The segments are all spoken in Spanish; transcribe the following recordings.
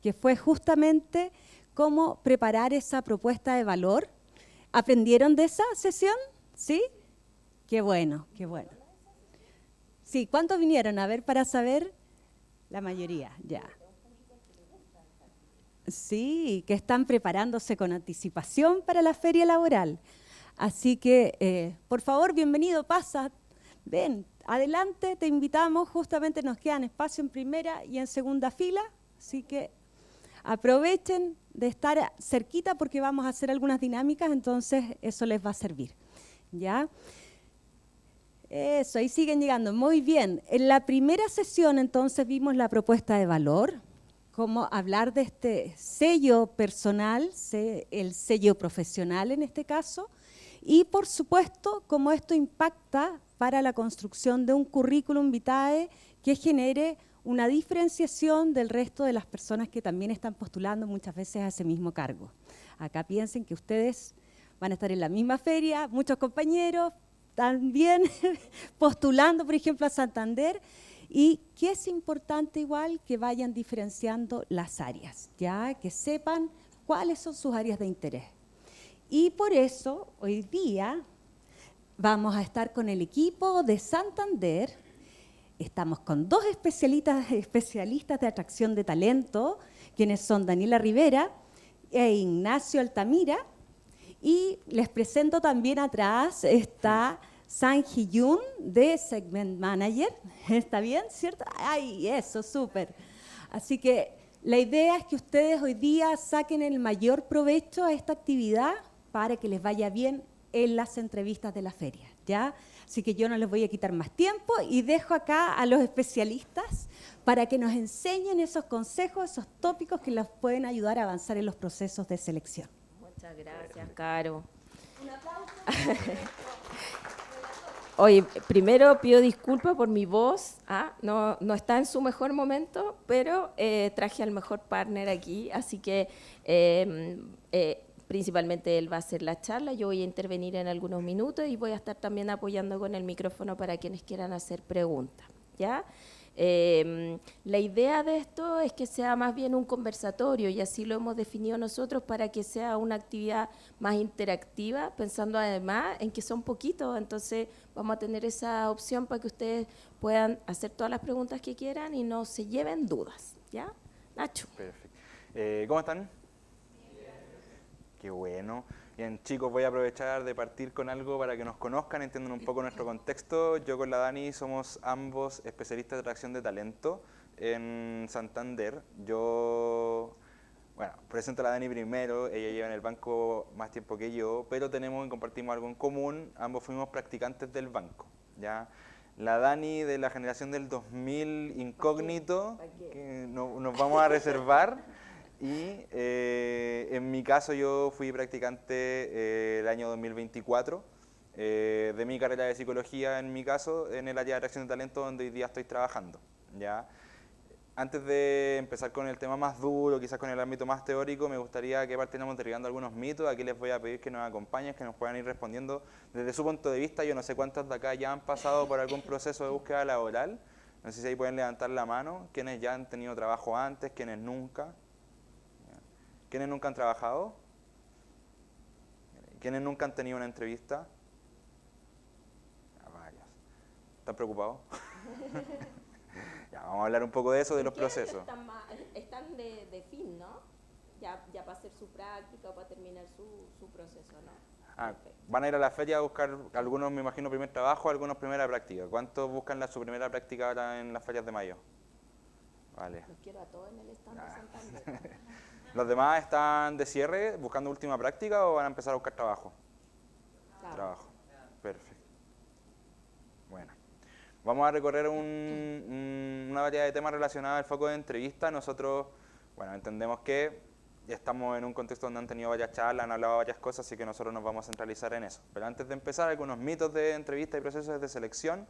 que fue justamente cómo preparar esa propuesta de valor. ¿Aprendieron de esa sesión? ¿Sí? Qué bueno, qué bueno. Sí, ¿cuántos vinieron? A ver, para saber. La mayoría, ya. Sí, que están preparándose con anticipación para la feria laboral. Así que, por favor, bienvenido, pasa, ven, adelante, te invitamos. Justamente nos quedan espacio en primera y en segunda fila, así que aprovechen de estar cerquita porque vamos a hacer algunas dinámicas, entonces eso les va a servir. ¿Ya? Eso, ahí siguen llegando. Muy bien. En la primera sesión, entonces, vimos la propuesta de valor, cómo hablar de este sello personal, el sello profesional en este caso, y, por supuesto, cómo esto impacta para la construcción de un currículum vitae que genere una diferenciación del resto de las personas que también están postulando muchas veces a ese mismo cargo. Acá piensen que ustedes van a estar en la misma feria, muchos compañeros, también postulando, por ejemplo, a Santander, y que es importante igual que vayan diferenciando las áreas, ya que sepan cuáles son sus áreas de interés. Y por eso, hoy día, vamos a estar con el equipo de Santander. Estamos con dos especialistas de atracción de talento, quienes son Daniela Rivera e Ignacio Altamira. Y les presento también atrás, está Sang Hee-yoon de Segment Manager. ¿Está bien, cierto? ¡Ay, eso, súper! Así que la idea es que ustedes hoy día saquen el mayor provecho a esta actividad para que les vaya bien en las entrevistas de la feria, ¿ya? Así que yo no les voy a quitar más tiempo y dejo acá a los especialistas para que nos enseñen esos consejos, esos tópicos que les pueden ayudar a avanzar en los procesos de selección. Muchas gracias, Caro. Un aplauso. Oye, primero pido disculpas por mi voz. No está en su mejor momento, pero traje al mejor partner aquí, así que principalmente él va a hacer la charla. Yo voy a intervenir en algunos minutos y voy a estar también apoyando con el micrófono para quienes quieran hacer preguntas, ¿ya? La idea de esto es que sea más bien un conversatorio y así lo hemos definido nosotros para que sea una actividad más interactiva, pensando además en que son poquitos, entonces vamos a tener esa opción para que ustedes puedan hacer todas las preguntas que quieran y no se lleven dudas, ¿ya? Nacho. Perfecto. ¿Cómo están? Qué bueno. Bien, chicos, voy a aprovechar de partir con algo para que nos conozcan, entiendan un poco nuestro contexto. Yo con la Dani somos ambos especialistas de atracción de talento en Santander. Yo, bueno, presento a la Dani primero, ella lleva en el banco más tiempo que yo, pero tenemos y compartimos algo en común, ambos fuimos practicantes del banco, ¿ya? La Dani de la generación del 2000 incógnito, que nos vamos a reservar. Y en mi caso yo fui practicante el año 2024 de mi carrera de psicología, en mi caso, en el área de atracción de talento donde hoy día estoy trabajando, ¿ya? Antes de empezar con el tema más duro, quizás con el ámbito más teórico, me gustaría que partiéramos derribando algunos mitos. Aquí les voy a pedir que nos acompañen, que nos puedan ir respondiendo desde su punto de vista. Yo no sé cuántos de acá ya han pasado por algún proceso de búsqueda laboral. No sé si ahí pueden levantar la mano. ¿Quiénes ya han tenido trabajo antes? ¿Quiénes nunca? ¿Quiénes nunca han trabajado? ¿Quiénes nunca han tenido una entrevista? Varios. ¿Están preocupados? Ya, vamos a hablar un poco de eso, de los procesos. Están de fin, ¿no? Ya para hacer su práctica o para terminar su proceso, ¿no? Van a ir a la feria a buscar algunos, me imagino, primer trabajo, algunos primera práctica. ¿Cuántos buscan su primera práctica ahora en las ferias de mayo? Vale. Los quiero a todos en el stand de Santander. ¿Los demás están de cierre, buscando última práctica o van a empezar a buscar trabajo? Trabajo. Perfecto. Bueno. Vamos a recorrer una variedad de temas relacionados al foco de entrevista. Nosotros, bueno, entendemos que ya estamos en un contexto donde han tenido varias charlas, han hablado varias cosas, así que nosotros nos vamos a centralizar en eso. Pero antes de empezar, algunos mitos de entrevista y procesos de selección.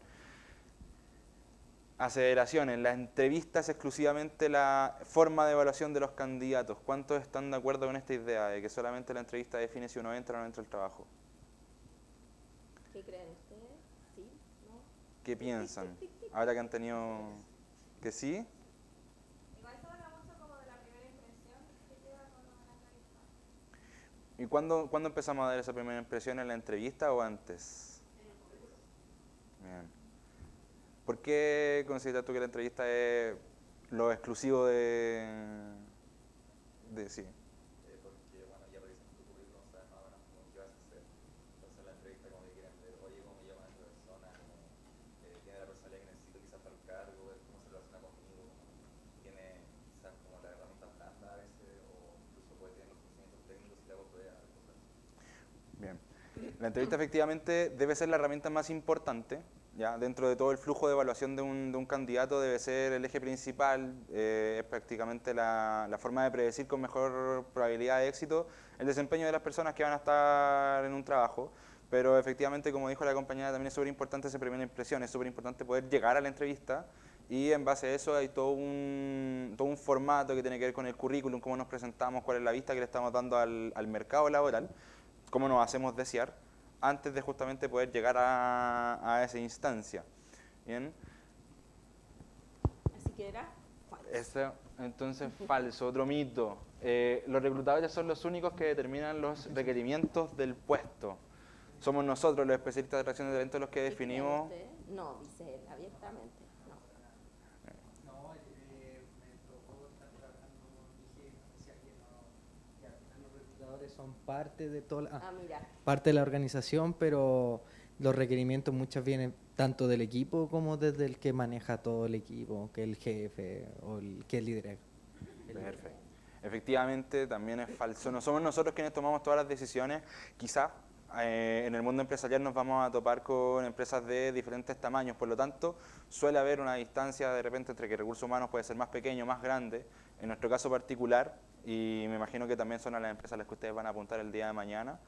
Aceleraciones. La entrevista es exclusivamente la forma de evaluación de los candidatos. ¿Cuántos están de acuerdo con esta idea de que solamente la entrevista define si uno entra o no entra al trabajo? ¿Qué creen ustedes? ¿Sí? ¿No? ¿Qué piensan? Ahora que han tenido... ¿Que sí? Igual se habla mucho como de la primera impresión. ¿Y cuándo empezamos a dar esa primera impresión, en la entrevista o antes? Bien. ¿Por qué consideras tú que la entrevista es lo exclusivo de sí? Porque, bueno, ya revisan tu currículum, sabes más o menos qué vas a hacer. Entonces, la entrevista, como que quieren ver, oye, cómo me llama esta persona, tiene la personalidad que necesito quizás para el cargo, ver cómo se relaciona conmigo, tiene quizás como la herramienta blanda a veces, o incluso puede tener los conocimientos técnicos y le hago pruebas, cosas así. Bien. La entrevista efectivamente debe ser la herramienta más importante, ¿ya? Dentro de todo el flujo de evaluación de un candidato debe ser el eje principal, es prácticamente la forma de predecir con mejor probabilidad de éxito el desempeño de las personas que van a estar en un trabajo, pero efectivamente, como dijo la compañera, también es súper importante esa primera impresión, es súper importante poder llegar a la entrevista y en base a eso hay todo un formato que tiene que ver con el currículum, cómo nos presentamos, cuál es la vista que le estamos dando al mercado laboral, cómo nos hacemos desear, antes de justamente poder llegar a esa instancia. ¿Bien? Así que era falso. Eso, entonces, falso, otro mito. Los reclutadores son los únicos que determinan los requerimientos del puesto. Somos nosotros, los especialistas de atracción de talento, los que definimos... ¿Cree usted? No, dice él abiertamente. No. No, me tocó estar trabajando con dije, decía que no, que al final los reclutadores son parte de toda Mira. parte de la organización, pero los requerimientos muchas vienen tanto del equipo como desde el que maneja todo el equipo, que el jefe o el que lidera. Perfecto. Efectivamente, también es falso. No somos nosotros quienes tomamos todas las decisiones. Quizá en el mundo empresarial nos vamos a topar con empresas de diferentes tamaños, por lo tanto, suele haber una distancia de repente entre que recursos humanos puede ser más pequeño, más grande. En nuestro caso particular, y me imagino que también son a las empresas a las que ustedes van a apuntar el día de mañana,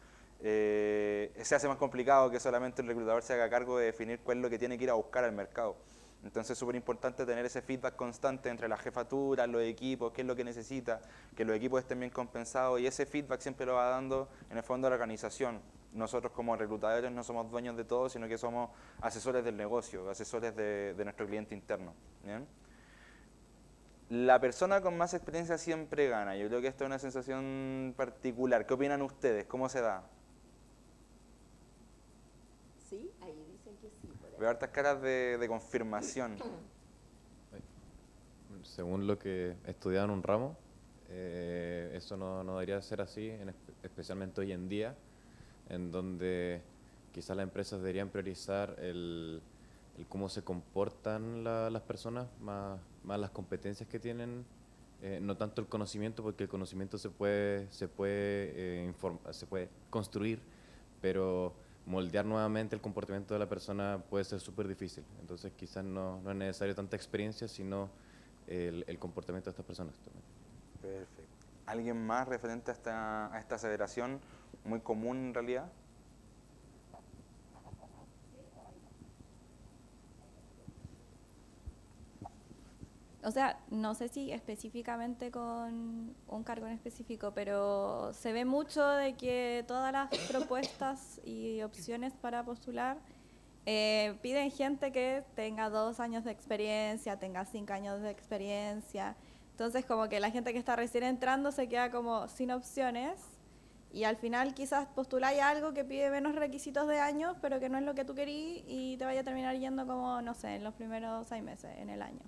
se hace más complicado que solamente el reclutador se haga cargo de definir cuál es lo que tiene que ir a buscar al mercado. Entonces es súper importante tener ese feedback constante entre la jefatura, los equipos, qué es lo que necesita, que los equipos estén bien compensados, y ese feedback siempre lo va dando en el fondo la organización. Nosotros como reclutadores no somos dueños de todo, sino que somos asesores del negocio, asesores de nuestro cliente interno. ¿Bien? La persona con más experiencia siempre gana. Yo creo que esta es una sensación particular. ¿Qué opinan ustedes? ¿Cómo se da? Sí, ahí dicen que sí. Por ahí. Veo hartas caras de confirmación. Según lo que he estudiado en un ramo, eso no debería ser así, especialmente hoy en día, en donde quizás las empresas deberían priorizar el cómo se comportan las personas, más las competencias que tienen, no tanto el conocimiento, porque el conocimiento se puede construir, pero moldear nuevamente el comportamiento de la persona puede ser súper difícil. Entonces quizás no es necesario tanta experiencia, sino el comportamiento de estas personas también. Perfecto. ¿Alguien más referente a esta aseveración muy común en realidad? O sea, no sé si específicamente con un cargo en específico, pero se ve mucho de que todas las propuestas y opciones para postular piden gente que tenga 2 años de experiencia, tenga 5 años de experiencia. Entonces, como que la gente que está recién entrando se queda como sin opciones y al final quizás postuláis algo que pide menos requisitos de años, pero que no es lo que tú querías y te vaya a terminar yendo como, no sé, en los primeros 6 meses, en el año.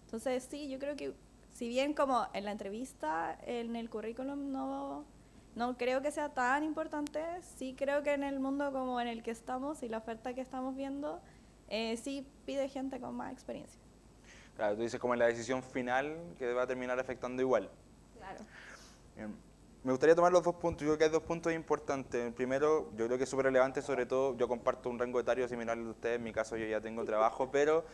Entonces, sí, yo creo que si bien como en la entrevista, en el currículum no creo que sea tan importante, sí creo que en el mundo como en el que estamos y la oferta que estamos viendo, sí pide gente con más experiencia. Claro, tú dices como en la decisión final que va a terminar afectando igual. Claro. Bien. Me gustaría tomar los 2 puntos. Yo creo que hay 2 puntos importantes. El primero, yo creo que es súper relevante, sobre todo, yo comparto un rango etario similar al de ustedes, en mi caso yo ya tengo trabajo, pero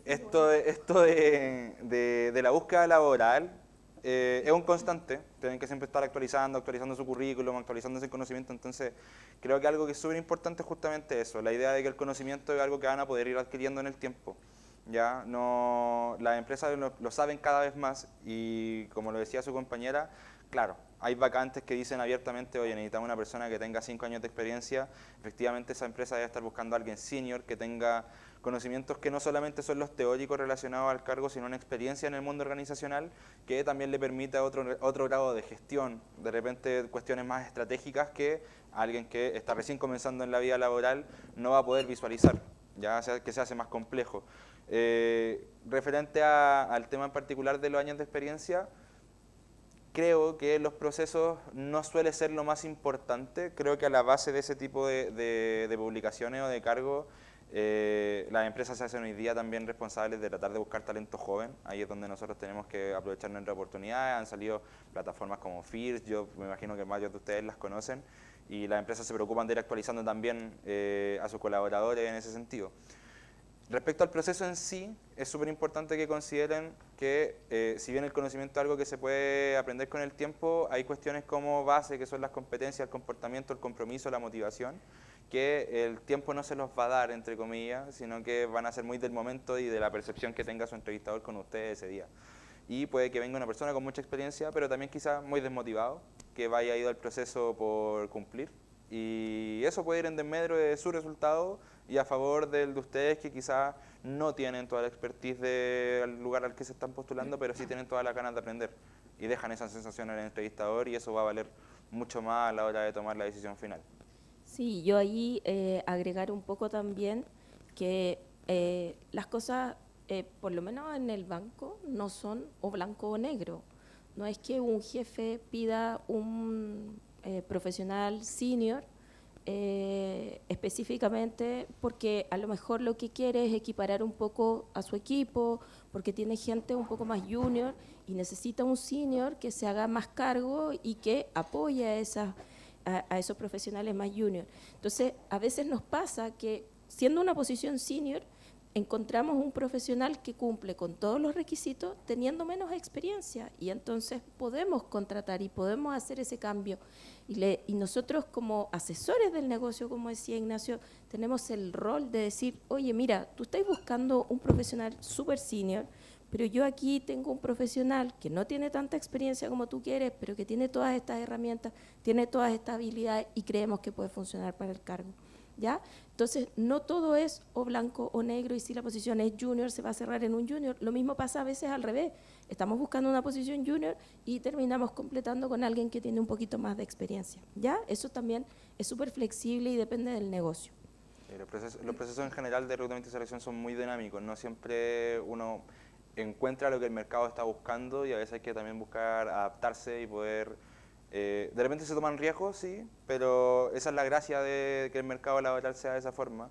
esto de la búsqueda laboral es un constante. Tienen que siempre estar actualizando su currículum, actualizando ese conocimiento. Entonces, creo que algo que es súper importante es justamente eso, la idea de que el conocimiento es algo que van a poder ir adquiriendo en el tiempo. Ya no, las empresas lo saben cada vez más y como lo decía su compañera, claro, hay vacantes que dicen abiertamente, oye, necesitamos una persona que tenga 5 años de experiencia, efectivamente esa empresa debe estar buscando a alguien senior que tenga conocimientos que no solamente son los teóricos relacionados al cargo, sino una experiencia en el mundo organizacional que también le permita otro grado de gestión, de repente cuestiones más estratégicas que alguien que está recién comenzando en la vida laboral no va a poder visualizar, ya que se hace más complejo. Referente al tema en particular de los años de experiencia, creo que los procesos no suele ser lo más importante. Creo que a la base de ese tipo de publicaciones o de cargos, las empresas se hacen hoy día también responsables de tratar de buscar talento joven. Ahí es donde nosotros tenemos que aprovechar nuestras oportunidades. Han salido plataformas como Fierce, yo me imagino que varios de ustedes las conocen, y las empresas se preocupan de ir actualizando también a sus colaboradores en ese sentido. Respecto al proceso en sí, es súper importante que consideren que si bien el conocimiento es algo que se puede aprender con el tiempo, hay cuestiones como base, que son las competencias, el comportamiento, el compromiso, la motivación, que el tiempo no se los va a dar, entre comillas, sino que van a ser muy del momento y de la percepción que tenga su entrevistador con ustedes ese día. Y puede que venga una persona con mucha experiencia, pero también quizás muy desmotivado, que vaya ido al proceso por cumplir. Y eso puede ir en desmedro de su resultado y a favor del de ustedes que quizás no tienen toda la expertise del lugar al que se están postulando, pero sí tienen todas las ganas de aprender y dejan esa sensación en el entrevistador y eso va a valer mucho más a la hora de tomar la decisión final. Sí, yo ahí agregar un poco también que las cosas, por lo menos en el banco, no son o blanco o negro. No es que un jefe pida un profesional senior específicamente porque a lo mejor lo que quiere es equiparar un poco a su equipo, porque tiene gente un poco más junior y necesita un senior que se haga más cargo y que apoye a esos profesionales más junior. Entonces, a veces nos pasa que siendo una posición senior, encontramos un profesional que cumple con todos los requisitos teniendo menos experiencia y entonces podemos contratar y podemos hacer ese cambio. Y nosotros como asesores del negocio, como decía Ignacio, tenemos el rol de decir, oye, mira, tú estás buscando un profesional súper senior, pero yo aquí tengo un profesional que no tiene tanta experiencia como tú quieres, pero que tiene todas estas herramientas, tiene todas estas habilidades y creemos que puede funcionar para el cargo. ¿Ya? Entonces, no todo es o blanco o negro y si la posición es junior, se va a cerrar en un junior. Lo mismo pasa a veces al revés. Estamos buscando una posición junior y terminamos completando con alguien que tiene un poquito más de experiencia. ¿Ya? Eso también es súper flexible y depende del negocio. Los procesos en general de reclutamiento y selección son muy dinámicos. No siempre uno encuentra lo que el mercado está buscando y a veces hay que también buscar adaptarse y poder... de repente se toman riesgos, sí, pero esa es la gracia de que el mercado laboral sea de esa forma.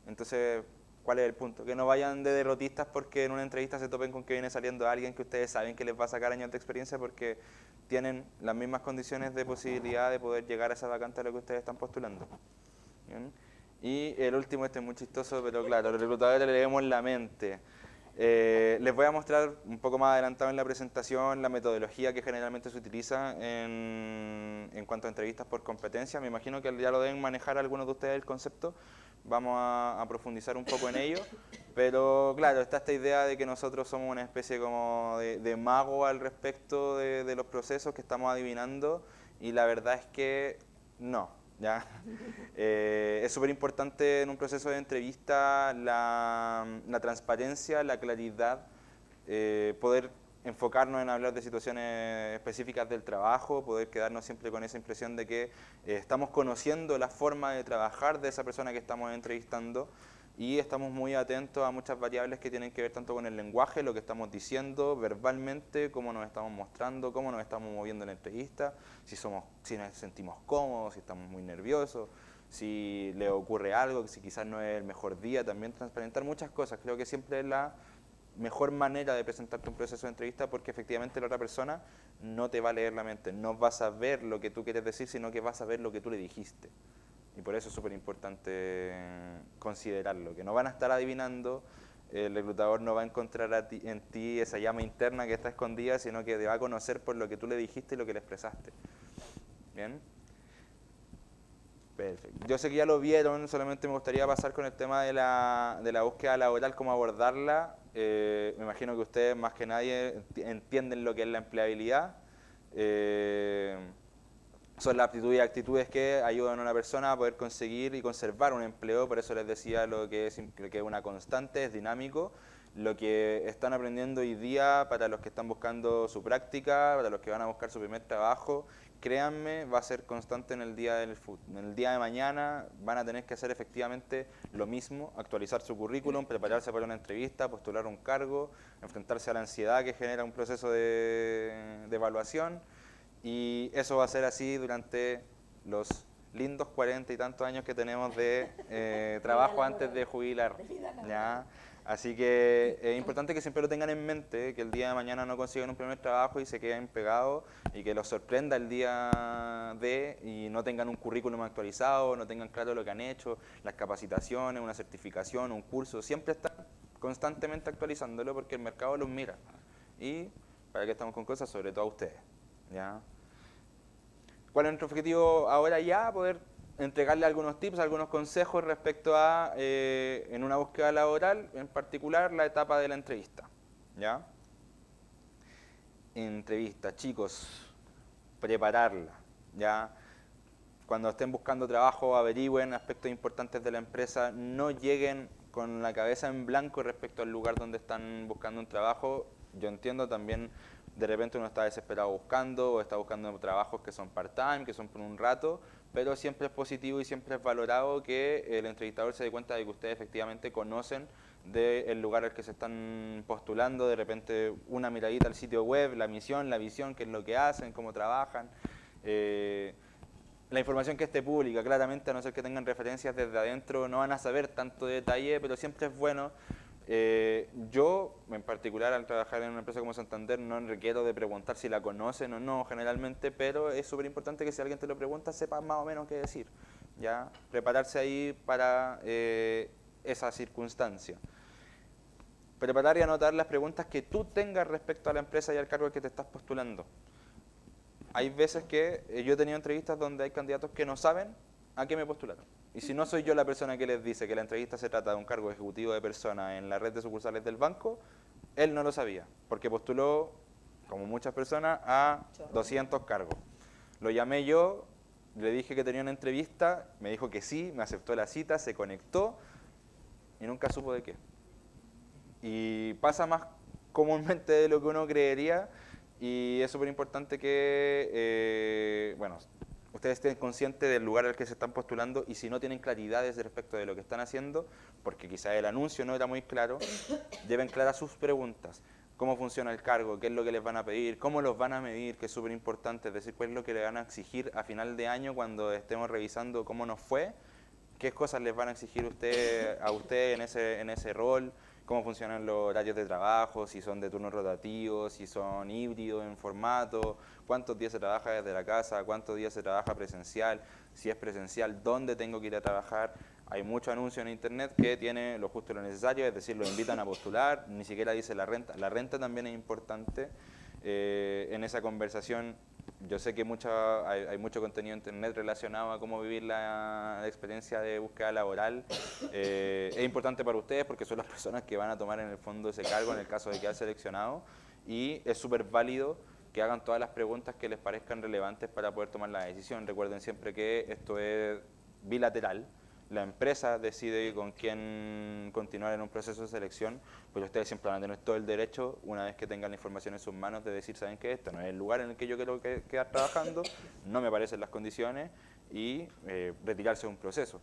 Entonces, ¿cuál es el punto? Que no vayan de derrotistas porque en una entrevista se topen con que viene saliendo alguien que ustedes saben que les va a sacar años de experiencia porque tienen las mismas condiciones de posibilidad de poder llegar a esa vacante a lo que ustedes están postulando. ¿Bien? Y el último, este es muy chistoso, pero claro, los reclutadores le leemos la mente. Les voy a mostrar un poco más adelantado en la presentación la metodología que generalmente se utiliza en cuanto a entrevistas por competencia. Me imagino que ya lo deben manejar algunos de ustedes el concepto. Vamos a profundizar un poco en ello. Pero claro, está esta idea de que nosotros somos una especie como de mago al respecto de los procesos que estamos adivinando y la verdad es que no. ¿Ya? Es súper importante en un proceso de entrevista la transparencia, la claridad, poder enfocarnos en hablar de situaciones específicas del trabajo, poder quedarnos siempre con esa impresión de que estamos conociendo la forma de trabajar de esa persona que estamos entrevistando y estamos muy atentos a muchas variables que tienen que ver tanto con el lenguaje, lo que estamos diciendo verbalmente, cómo nos estamos mostrando, cómo nos estamos moviendo en la entrevista, si nos sentimos cómodos, si estamos muy nerviosos, si le ocurre algo, si quizás no es el mejor día, también transparentar muchas cosas. Creo que siempre es la mejor manera de presentarte un proceso de entrevista porque efectivamente la otra persona no te va a leer la mente, no va a saber lo que tú quieres decir, sino que va a saber lo que tú le dijiste. Y por eso es súper importante considerarlo, que no van a estar adivinando, el reclutador no va a encontrar en ti esa llama interna que está escondida, sino que te va a conocer por lo que tú le dijiste y lo que le expresaste. ¿Bien? Perfecto. Yo sé que ya lo vieron, solamente me gustaría pasar con el tema de la búsqueda laboral, cómo abordarla. Me imagino que ustedes más que nadie entienden lo que es la empleabilidad. son las aptitudes y actitudes que ayudan a una persona a poder conseguir y conservar un empleo. Por eso les decía lo que es una constante, es dinámico. Lo que están aprendiendo hoy día para los que están buscando su práctica, para los que van a buscar su primer trabajo, créanme, va a ser constante en el día de mañana. Van a tener que hacer efectivamente lo mismo, actualizar su currículum, prepararse para una entrevista, postular un cargo, enfrentarse a la ansiedad que genera un proceso de evaluación. Y eso va a ser así durante los lindos 40 y tantos años que tenemos de trabajo antes de jubilar. ¿Ya? Así que es importante que siempre lo tengan en mente, que el día de mañana no consigan un primer trabajo y se queden pegados y que los sorprenda el día de y no tengan un currículum actualizado, no tengan claro lo que han hecho, las capacitaciones, una certificación, un curso. Siempre están constantemente actualizándolo porque el mercado los mira. Y para qué estamos con cosas, sobre todo a ustedes. ¿Ya? ¿Cuál es nuestro objetivo ahora ya? Poder entregarle algunos tips, algunos consejos respecto a, en una búsqueda laboral, en particular la etapa de la entrevista. ¿Ya? Entrevista, chicos, prepararla. ¿Ya? Cuando estén buscando trabajo, averigüen aspectos importantes de la empresa, no lleguen con la cabeza en blanco respecto al lugar donde están buscando un trabajo. Yo entiendo también, de repente uno está desesperado buscando o está buscando trabajos que son part-time, que son por un rato, pero siempre es positivo y siempre es valorado que el entrevistador se dé cuenta de que ustedes efectivamente conocen del lugar al que se están postulando, de repente una miradita al sitio web, la misión, la visión, qué es lo que hacen, cómo trabajan. La información que esté pública, claramente, a no ser que tengan referencias desde adentro, no van a saber tanto detalle, pero siempre es bueno. Yo, en particular, al trabajar en una empresa como Santander, no requiero de preguntar si la conocen o no, generalmente, pero es súper importante que si alguien te lo pregunta, sepas más o menos qué decir. ¿Ya? Prepararse ahí para esa circunstancia. Preparar y anotar las preguntas que tú tengas respecto a la empresa y al cargo al que te estás postulando. Hay veces que yo he tenido entrevistas donde hay candidatos que no saben a qué me postularon. Y si no soy yo la persona que les dice que la entrevista se trata de un cargo ejecutivo de persona en la red de sucursales del banco, él no lo sabía, porque postuló, como muchas personas, a 200 cargos. Lo llamé yo, le dije que tenía una entrevista, me dijo que sí, me aceptó la cita, se conectó y nunca supo de qué. Y pasa más comúnmente de lo que uno creería y es súper importante que, bueno, ustedes estén conscientes del lugar al que se están postulando y si no tienen claridades respecto de lo que están haciendo, porque quizás el anuncio no era muy claro, deben claras sus preguntas. ¿Cómo funciona el cargo? ¿Qué es lo que les van a pedir? ¿Cómo los van a medir? Que es súper importante, es decir, cuál es lo que le van a exigir a final de año cuando estemos revisando cómo nos fue, qué cosas les van a exigir a usted en ese rol, cómo funcionan los horarios de trabajo, si son de turnos rotativos, si son híbridos en formato, cuántos días se trabaja desde la casa, cuántos días se trabaja presencial, si es presencial, dónde tengo que ir a trabajar. Hay mucho anuncio en internet que tiene lo justo y lo necesario, es decir, lo invitan a postular, ni siquiera dice la renta. La renta también es importante en esa conversación. Yo sé que hay mucho contenido en internet relacionado a cómo vivir la experiencia de búsqueda laboral. Es importante para ustedes porque son las personas que van a tomar en el fondo ese cargo en el caso de quedar seleccionado y es súper válido que hagan todas las preguntas que les parezcan relevantes para poder tomar la decisión. Recuerden siempre que esto es bilateral. La empresa decide con quién continuar en un proceso de selección, pero ustedes siempre van a tener todo el derecho, una vez que tengan la información en sus manos, de decir, ¿saben qué? Este no es el lugar en el que yo quiero quedar trabajando, no me parecen las condiciones, y retirarse de un proceso,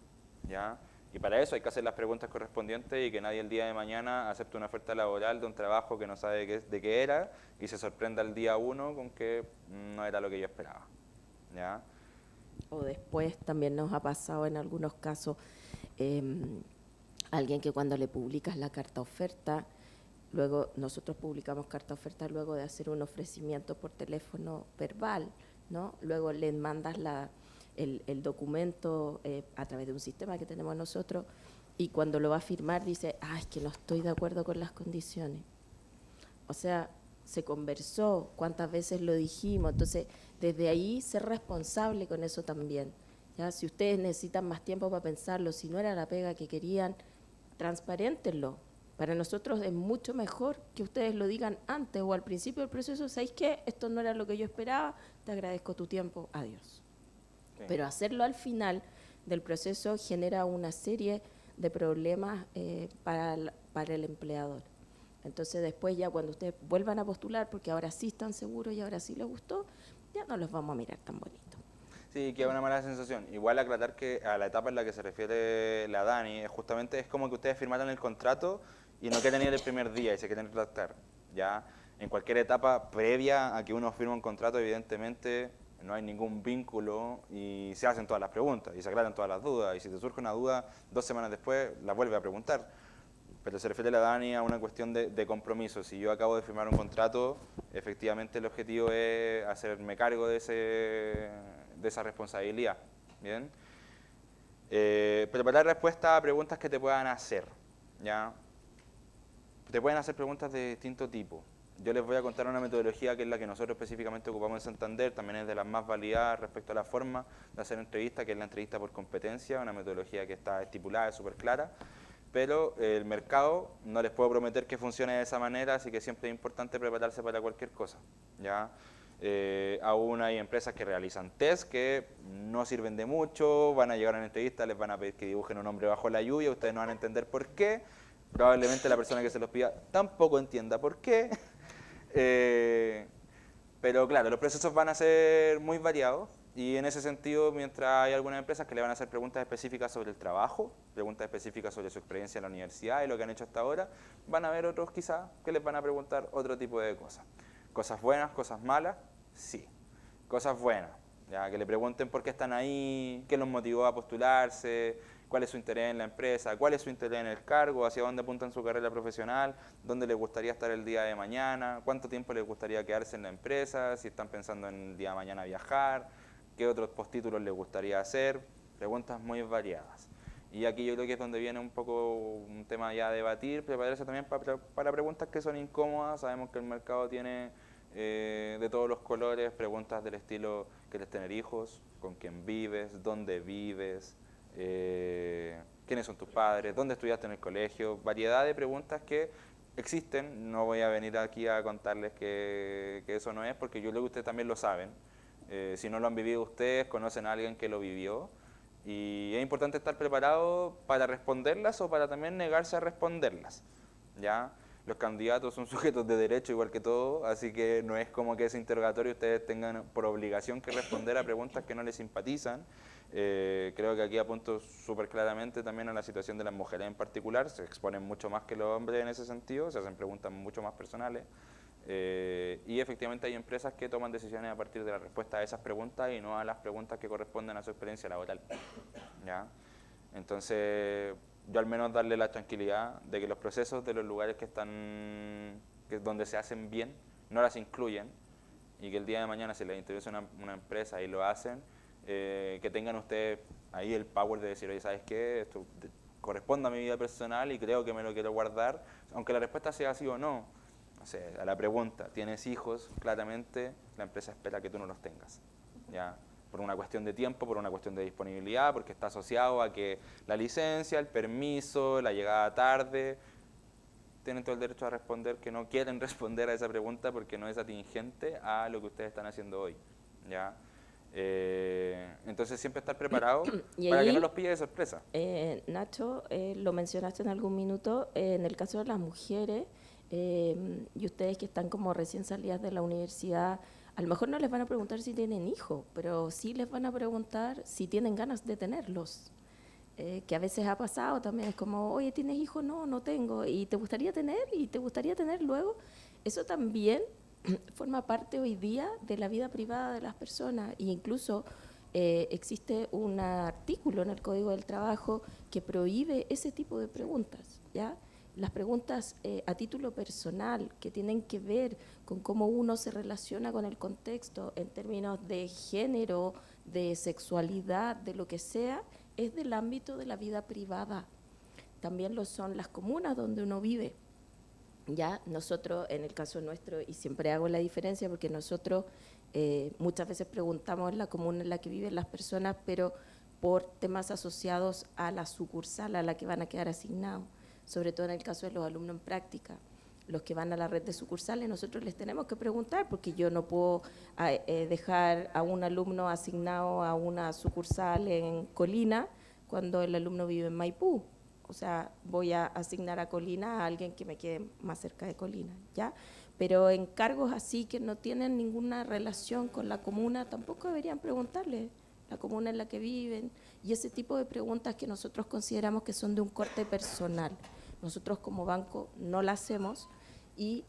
¿ya? Y para eso hay que hacer las preguntas correspondientes y que nadie el día de mañana acepte una oferta laboral de un trabajo que no sabe de qué era y se sorprenda el día 1 con que no era lo que yo esperaba, ¿ya? O después también nos ha pasado en algunos casos alguien que cuando le publicas la carta oferta, luego nosotros publicamos carta oferta luego de hacer un ofrecimiento por teléfono verbal, ¿no? Luego le mandas el documento a través de un sistema que tenemos nosotros y cuando lo va a firmar dice, es que no estoy de acuerdo con las condiciones. O sea, se conversó, cuántas veces lo dijimos, entonces desde ahí ser responsable con eso también. ¿Ya? Si ustedes necesitan más tiempo para pensarlo, si no era la pega que querían, transparéntenlo, Para nosotros es mucho mejor que ustedes lo digan antes o al principio del proceso, ¿sabéis qué? Esto no era lo que yo esperaba, te agradezco tu tiempo, adiós. Sí. Pero hacerlo al final del proceso genera una serie de problemas para el empleador. Entonces después ya cuando ustedes vuelvan a postular, porque ahora sí están seguros y ahora sí les gustó, ya no los vamos a mirar tan bonito. Sí, queda una mala sensación. Igual aclarar que a la etapa en la que se refiere la Dani, justamente es como que ustedes firmaron el contrato y no quieren ir el primer día y se quieren redactar. Ya en cualquier etapa previa a que uno firme un contrato, evidentemente no hay ningún vínculo y se hacen todas las preguntas y se aclaran todas las dudas. Y si te surge una duda, 2 semanas después la vuelve a preguntar. Pero se refiere la Dani a una cuestión de compromiso. Si yo acabo de firmar un contrato, efectivamente el objetivo es hacerme cargo de esa responsabilidad. ¿Bien? Preparar respuestas a preguntas que te puedan hacer. ¿Ya? Te pueden hacer preguntas de distinto tipo. Yo les voy a contar una metodología que es la que nosotros específicamente ocupamos en Santander, también es de las más validadas respecto a la forma de hacer entrevista, que es la entrevista por competencia, una metodología que está estipulada, es súper clara, pero el mercado no les puedo prometer que funcione de esa manera, así que siempre es importante prepararse para cualquier cosa. ¿Ya? Aún hay empresas que realizan test que no sirven de mucho, van a llegar a una entrevista, les van a pedir que dibujen un hombre bajo la lluvia, ustedes no van a entender por qué, probablemente la persona que se los pida tampoco entienda por qué. Pero claro, los procesos van a ser muy variados y en ese sentido, mientras hay algunas empresas que le van a hacer preguntas específicas sobre el trabajo, preguntas específicas sobre su experiencia en la universidad y lo que han hecho hasta ahora, van a haber otros quizás que les van a preguntar otro tipo de cosas. Cosas buenas, cosas malas, sí. Cosas buenas, ya que le pregunten por qué están ahí, qué los motivó a postularse, cuál es su interés en la empresa, cuál es su interés en el cargo, hacia dónde apuntan su carrera profesional, dónde les gustaría estar el día de mañana, cuánto tiempo les gustaría quedarse en la empresa, si están pensando en el día de mañana viajar, qué otros postítulos les gustaría hacer, preguntas muy variadas. Y aquí yo creo que es donde viene un poco un tema ya a debatir, prepararse también para preguntas que son incómodas. Sabemos que el mercado tiene de todos los colores, preguntas del estilo, ¿quieres tener hijos? ¿Con quién vives? ¿Dónde vives? ¿Quiénes son tus padres? ¿Dónde estudiaste en el colegio? Variedad de preguntas que existen. No voy a venir aquí a contarles que eso no es, porque yo creo que ustedes también lo saben. Si no lo han vivido ustedes, conocen a alguien que lo vivió. Y es importante estar preparado para responderlas o para también negarse a responderlas. ¿Ya? Los candidatos son sujetos de derecho igual que todos, así que no es como que ese interrogatorio ustedes tengan por obligación que responder a preguntas que no les simpatizan. Creo que aquí apunto súper claramente también a la situación de las mujeres en particular, se exponen mucho más que los hombres en ese sentido, se hacen preguntas mucho más personales. Y efectivamente hay empresas que toman decisiones a partir de la respuesta a esas preguntas y no a las preguntas que corresponden a su experiencia laboral. ¿Ya? Entonces, yo al menos darle la tranquilidad de que los procesos de los lugares donde se hacen bien, no las incluyen, y que el día de mañana si les interesa una empresa y lo hacen, que tengan ustedes ahí el power de decir, oye, ¿sabes qué? Esto corresponde a mi vida personal y creo que me lo quiero guardar, aunque la respuesta sea sí o no. O sea, a la pregunta, ¿tienes hijos? Claramente la empresa espera que tú no los tengas, ¿ya? Por una cuestión de tiempo, por una cuestión de disponibilidad, porque está asociado a que la licencia, el permiso, la llegada tarde, tienen todo el derecho a responder que no quieren responder a esa pregunta porque no es atingente a lo que ustedes están haciendo hoy, ¿ya? Entonces siempre estar preparado para que no los pille de sorpresa. Nacho, lo mencionaste en algún minuto, en el caso de las mujeres, y ustedes que están como recién salidas de la universidad, a lo mejor no les van a preguntar si tienen hijos, pero sí les van a preguntar si tienen ganas de tenerlos. Que a veces ha pasado también, es como, oye, ¿tienes hijos? No, no tengo. ¿Y te gustaría tener? ¿Y te gustaría tener luego? Eso también forma parte hoy día de la vida privada de las personas. E incluso existe un artículo en el Código del Trabajo que prohíbe ese tipo de preguntas, ¿ya? Las preguntas a título personal que tienen que ver con cómo uno se relaciona con el contexto en términos de género, de sexualidad, de lo que sea, es del ámbito de la vida privada. También lo son las comunas donde uno vive. Ya nosotros, en el caso nuestro, y siempre hago la diferencia porque nosotros muchas veces preguntamos la comuna en la que viven las personas, pero por temas asociados a la sucursal a la que van a quedar asignados. sobre todo en el caso de los alumnos en práctica. Los que van a la red de sucursales, nosotros les tenemos que preguntar, porque yo no puedo dejar a un alumno asignado a una sucursal en Colina cuando el alumno vive en Maipú. O sea, voy a asignar a Colina a alguien que me quede más cerca de Colina, ¿ya? Pero en cargos así que no tienen ninguna relación con la comuna, tampoco deberían preguntarle la comuna en la que viven, y ese tipo de preguntas que nosotros consideramos que son de un corte personal. Nosotros como banco no la hacemos y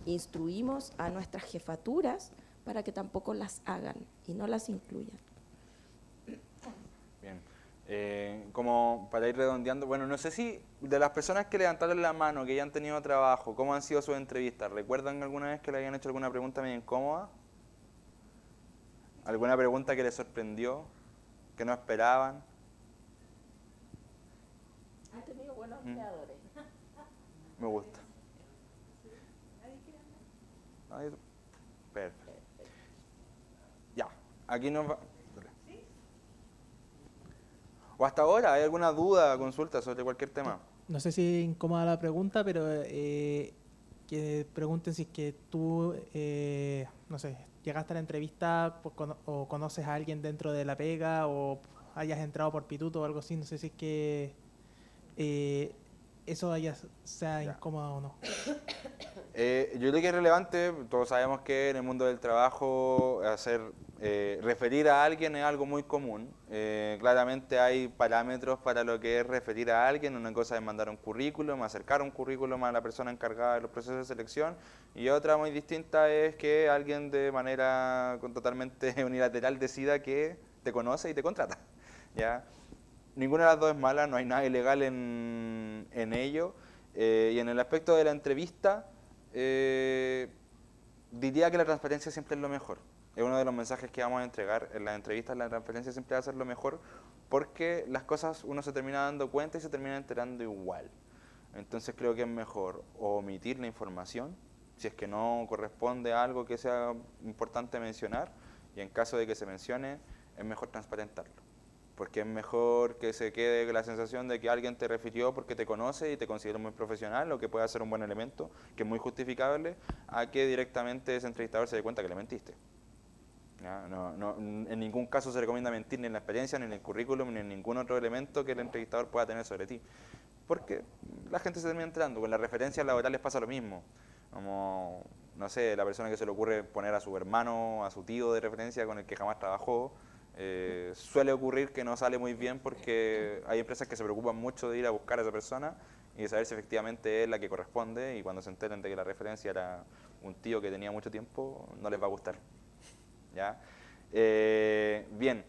instruimos a nuestras jefaturas para que tampoco las hagan y no las incluyan. Bien. Como para ir redondeando, bueno, no sé si de las personas que levantaron la mano, que ya han tenido trabajo, ¿cómo han sido sus entrevistas? ¿Recuerdan alguna vez que le hayan hecho alguna pregunta medio incómoda? ¿Alguna pregunta que les sorprendió, que no esperaban? Han tenido buenos empleadores. Me gusta. Perfecto. Ya, aquí nos va... ¿O hasta ahora hay alguna duda, consulta sobre cualquier tema? No sé si es incómoda la pregunta, pero que pregunten si es que tú, no sé, llegaste a la entrevista o conoces a alguien dentro de la pega o hayas entrado por pituto o algo así. No sé si es que eso sea incómodo o no. Yo creo que es relevante, todos sabemos que en el mundo del trabajo referir a alguien es algo muy común. Claramente hay parámetros para lo que es referir a alguien. Una cosa es mandar un currículum, acercar un currículum a la persona encargada de los procesos de selección, y otra muy distinta es que alguien de manera totalmente unilateral decida que te conoce y te contrata, ¿ya? Ninguna de las dos es mala, no hay nada ilegal en ello. Y en el aspecto de la entrevista, diría que la transparencia siempre es lo mejor. Es uno de los mensajes que vamos a entregar en las entrevistas. La transparencia siempre va a ser lo mejor, porque las cosas uno se termina dando cuenta y se termina enterando igual. Entonces creo que es mejor omitir la información si es que no corresponde a algo que sea importante mencionar, y en caso de que se mencione es mejor transparentarlo, porque es mejor que se quede la sensación de que alguien te refirió porque te conoce y te considera muy profesional, lo que puede ser un buen elemento, que es muy justificable, a que directamente ese entrevistador se dé cuenta que le mentiste. ¿Ya? En ningún caso se recomienda mentir ni en la experiencia, ni en el currículum, ni en ningún otro elemento que el entrevistador pueda tener sobre ti, porque la gente se termina enterando. Con las referencias laborales pasa lo mismo. Como, no sé, la persona que se le ocurre poner a su hermano, a su tío de referencia con el que jamás trabajó, suele ocurrir que no sale muy bien, porque hay empresas que se preocupan mucho de ir a buscar a esa persona y de saber si efectivamente es la que corresponde, y cuando se enteren de que la referencia era un tío que tenía mucho tiempo, no les va a gustar. ¿Ya? Bien,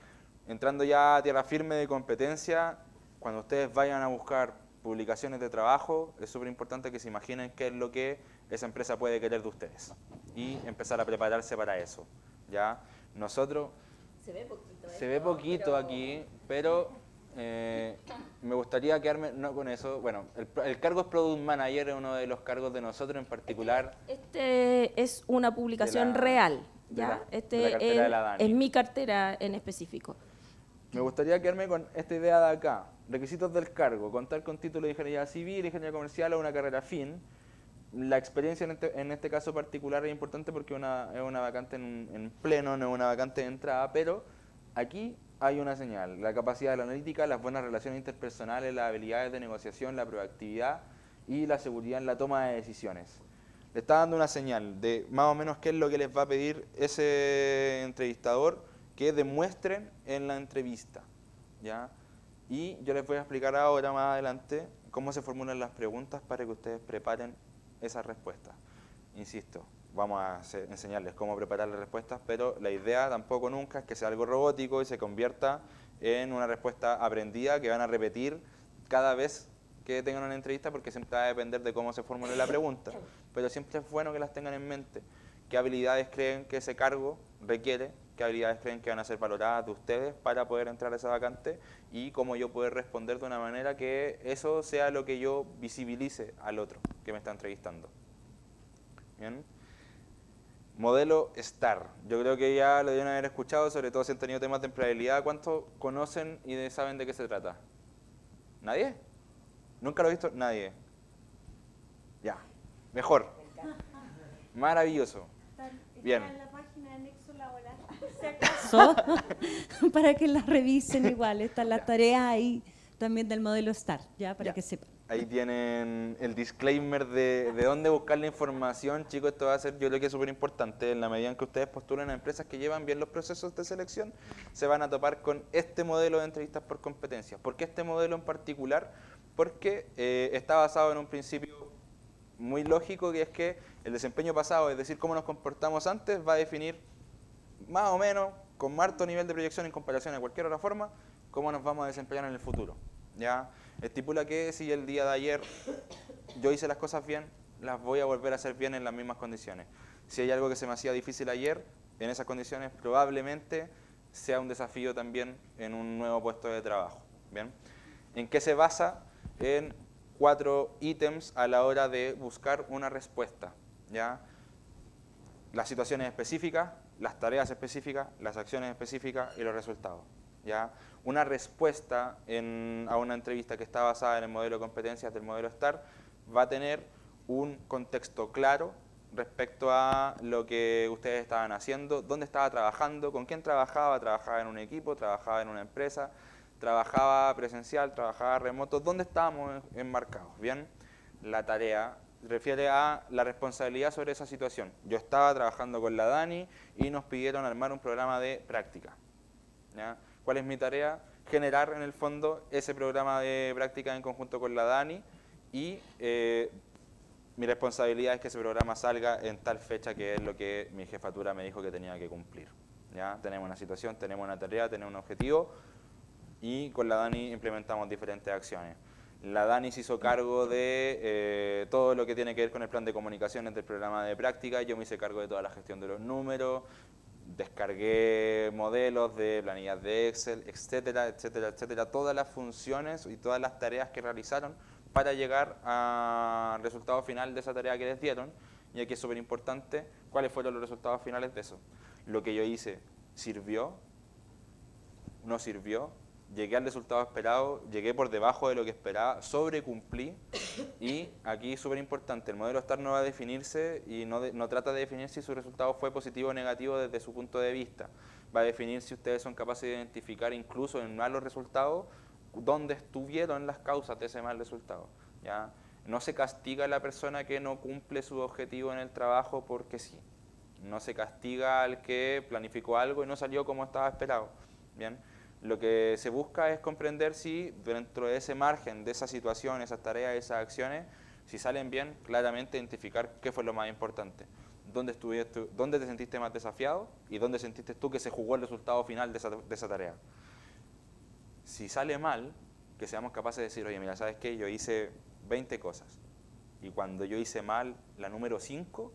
entrando ya a tierra firme de competencia, cuando ustedes vayan a buscar publicaciones de trabajo, es súper importante que se imaginen qué es lo que esa empresa puede querer de ustedes y empezar a prepararse para eso. ¿Ya? Nosotros... Se ve poquito aquí, pero me gustaría quedarme con eso. Bueno, el cargo es Product Manager, es uno de los cargos de nosotros en particular. Este es una publicación real, ¿ya? Es mi cartera en específico. Me gustaría quedarme con esta idea de acá. Requisitos del cargo: contar con título de ingeniería civil, ingeniería comercial o una carrera afín. La experiencia en este caso particular es importante porque es una vacante en pleno, no es una vacante de entrada, pero aquí hay una señal: la capacidad de la analítica, las buenas relaciones interpersonales, las habilidades de negociación, la proactividad y la seguridad en la toma de decisiones. Le está dando una señal de más o menos qué es lo que les va a pedir ese entrevistador que demuestren en la entrevista, ¿ya? Y yo les voy a explicar ahora, más adelante, cómo se formulan las preguntas para que ustedes preparen esas respuestas. Insisto, vamos a enseñarles cómo preparar las respuestas, pero la idea tampoco nunca es que sea algo robótico y se convierta en una respuesta aprendida que van a repetir cada vez que tengan una entrevista, porque siempre va a depender de cómo se formule la pregunta. Pero siempre es bueno que las tengan en mente. ¿Qué habilidades creen que ese cargo requiere? ¿Qué habilidades creen que van a ser valoradas de ustedes para poder entrar a esa vacante? Y cómo yo puedo responder de una manera que eso sea lo que yo visibilice al otro que me está entrevistando. ¿Bien? Modelo STAR. Yo creo que ya lo deben haber escuchado, sobre todo si han tenido temas de empleabilidad. ¿Cuántos conocen y saben de qué se trata? ¿Nadie? ¿Nunca lo ha visto? Nadie. Ya, mejor. Maravilloso. Bien. Está en la página de Nexo Laboral, si acaso, para que las revisen igual. Están las tareas ahí también del modelo STAR, ya para Ya. que sepan. Ahí tienen el disclaimer de dónde buscar la información. Chicos, esto va a ser, yo creo que es súper importante. En la medida en que ustedes postulen a empresas que llevan bien los procesos de selección, se van a topar con este modelo de entrevistas por competencias. ¿Por qué este modelo en particular? Porque está basado en un principio muy lógico, que es que el desempeño pasado, es decir, cómo nos comportamos antes, va a definir más o menos, con harto nivel de proyección en comparación a cualquier otra forma, cómo nos vamos a desempeñar en el futuro. ¿Ya? Estipula que si el día de ayer yo hice las cosas bien, las voy a volver a hacer bien en las mismas condiciones. Si hay algo que se me hacía difícil ayer, en esas condiciones probablemente sea un desafío también en un nuevo puesto de trabajo. ¿Bien? ¿En qué se basa? En 4 ítems a la hora de buscar una respuesta. ¿Ya? Las situaciones específicas, las tareas específicas, las acciones específicas y los resultados. ¿Ya? Una respuesta a una entrevista que está basada en el modelo de competencias del modelo STAR va a tener un contexto claro respecto a lo que ustedes estaban haciendo, dónde estaba trabajando, con quién trabajaba en un equipo, trabajaba en una empresa, trabajaba presencial, trabajaba remoto, dónde estábamos enmarcados. ¿Bien? La tarea refiere a la responsabilidad sobre esa situación. Yo estaba trabajando con la Dani y nos pidieron armar un programa de práctica. ¿Ya? ¿Cuál es mi tarea? Generar en el fondo ese programa de práctica en conjunto con la Dani y mi responsabilidad es que ese programa salga en tal fecha, que es lo que mi jefatura me dijo que tenía que cumplir. ¿Ya? Tenemos una situación, tenemos una tarea, tenemos un objetivo y con la Dani implementamos diferentes acciones. La Dani se hizo cargo de todo lo que tiene que ver con el plan de comunicaciones del programa de práctica, yo me hice cargo de toda la gestión de los números, descargué modelos de planillas de Excel, etcétera, etcétera, etcétera, todas las funciones y todas las tareas que realizaron para llegar al resultado final de esa tarea que les dieron. Y aquí es súper importante, ¿cuáles fueron los resultados finales de eso? Lo que yo hice, ¿sirvió? ¿No sirvió? Llegué al resultado esperado, llegué por debajo de lo que esperaba, sobrecumplí. Y aquí súper importante, el modelo STAR no va a definirse y no trata de definir si su resultado fue positivo o negativo desde su punto de vista. Va a definir si ustedes son capaces de identificar incluso en malos resultados dónde estuvieron las causas de ese mal resultado. ¿Ya? No se castiga a la persona que no cumple su objetivo en el trabajo porque sí. No se castiga al que planificó algo y no salió como estaba esperado. ¿Bien? Lo que se busca es comprender si dentro de ese margen, de esa situación, esas tareas, esas acciones, si salen bien, claramente identificar qué fue lo más importante. ¿Dónde te sentiste más desafiado y dónde sentiste tú que se jugó el resultado final de esa tarea? Si sale mal, que seamos capaces de decir, oye, mira, ¿sabes qué? Yo hice 20 cosas y cuando yo hice mal la número 5,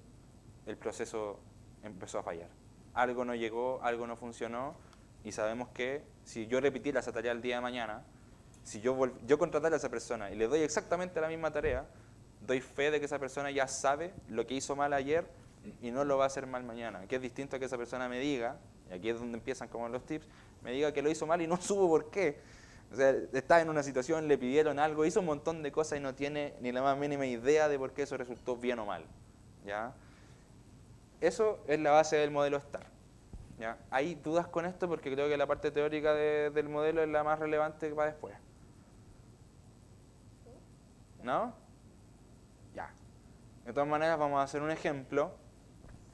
el proceso empezó a fallar. Algo no llegó, algo no funcionó. Y sabemos que si yo repitiera esa tarea el día de mañana, si yo contratara a esa persona y le doy exactamente la misma tarea, doy fe de que esa persona ya sabe lo que hizo mal ayer y no lo va a hacer mal mañana. Que es distinto a que esa persona me diga, y aquí es donde empiezan como los tips, me diga que lo hizo mal y no supo por qué. O sea, está en una situación, le pidieron algo, hizo un montón de cosas y no tiene ni la más mínima idea de por qué eso resultó bien o mal. ¿Ya? Eso es la base del modelo STAR. ¿Ya? Hay dudas con esto porque creo que la parte teórica del modelo es la más relevante para después. ¿No? Ya. De todas maneras vamos a hacer un ejemplo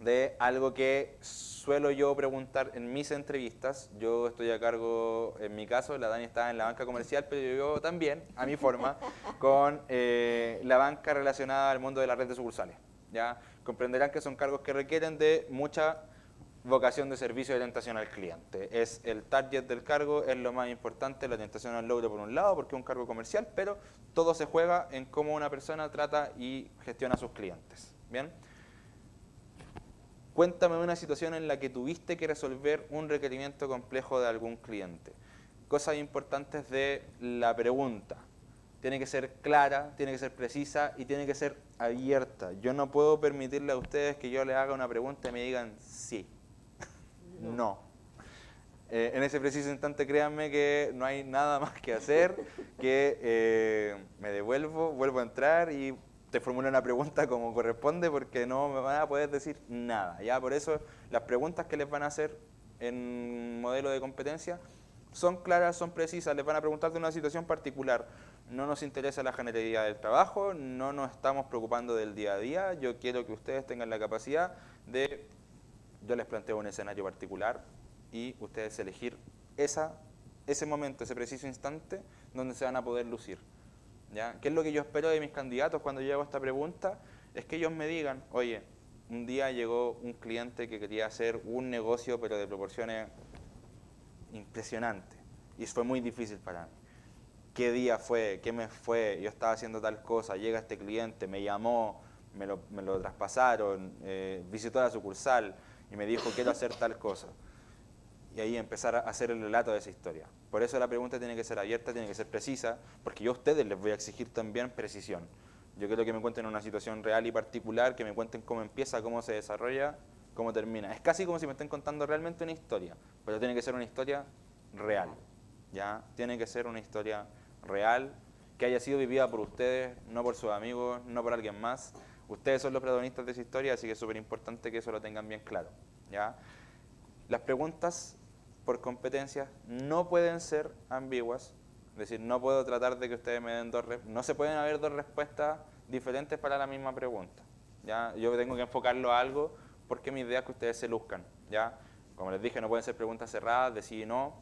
de algo que suelo yo preguntar en mis entrevistas. Yo estoy a cargo, en mi caso, la Dani está en la banca comercial, pero yo también, a mi forma, con la banca relacionada al mundo de la red de sucursales. ¿Ya? Comprenderán que son cargos que requieren de mucha vocación de servicio y orientación al cliente. Es el target del cargo, es lo más importante, la orientación al logro por un lado, porque es un cargo comercial, pero todo se juega en cómo una persona trata y gestiona a sus clientes. ¿Bien? Cuéntame una situación en la que tuviste que resolver un requerimiento complejo de algún cliente. Cosas importantes de la pregunta. Tiene que ser clara, tiene que ser precisa y tiene que ser abierta. Yo no puedo permitirle a ustedes que yo les haga una pregunta y me digan sí. No. En ese preciso instante, créanme que no hay nada más que hacer, que me devuelvo, vuelvo a entrar y te formulo una pregunta como corresponde, porque no me van a poder decir nada. Ya por eso las preguntas que les van a hacer en modelo de competencia son claras, son precisas, les van a preguntar de una situación particular. No nos interesa la generalidad del trabajo, no nos estamos preocupando del día a día. Yo quiero que ustedes tengan la capacidad de, yo les planteo un escenario particular y ustedes elegir ese momento, ese preciso instante donde se van a poder lucir. ¿Ya? ¿Qué es lo que yo espero de mis candidatos cuando yo hago esta pregunta? Es que ellos me digan, oye, un día llegó un cliente que quería hacer un negocio pero de proporciones impresionantes y fue muy difícil para mí. ¿Qué día fue? ¿Qué mes fue? Yo estaba haciendo tal cosa, llega este cliente, me llamó, me lo traspasaron, visitó la sucursal y me dijo quiero hacer tal cosa. Y ahí empezar a hacer el relato de esa historia. Por eso la pregunta tiene que ser abierta, tiene que ser precisa, porque yo a ustedes les voy a exigir también precisión. Yo quiero que me cuenten una situación real y particular, que me cuenten cómo empieza, cómo se desarrolla, cómo termina. Es casi como si me estén contando realmente una historia, pero tiene que ser una historia real. ¿Ya? Tiene que ser una historia real, que haya sido vivida por ustedes, no por sus amigos, no por alguien más. Ustedes son los protagonistas de esa historia, así que es súper importante que eso lo tengan bien claro. ¿Ya? Las preguntas por competencias no pueden ser ambiguas, es decir, no puedo tratar de que ustedes me den no se pueden haber dos respuestas diferentes para la misma pregunta. ¿Ya? Yo tengo que enfocarlo a algo porque mi idea es que ustedes se luzcan. ¿Ya? Como les dije, no pueden ser preguntas cerradas, de sí y no.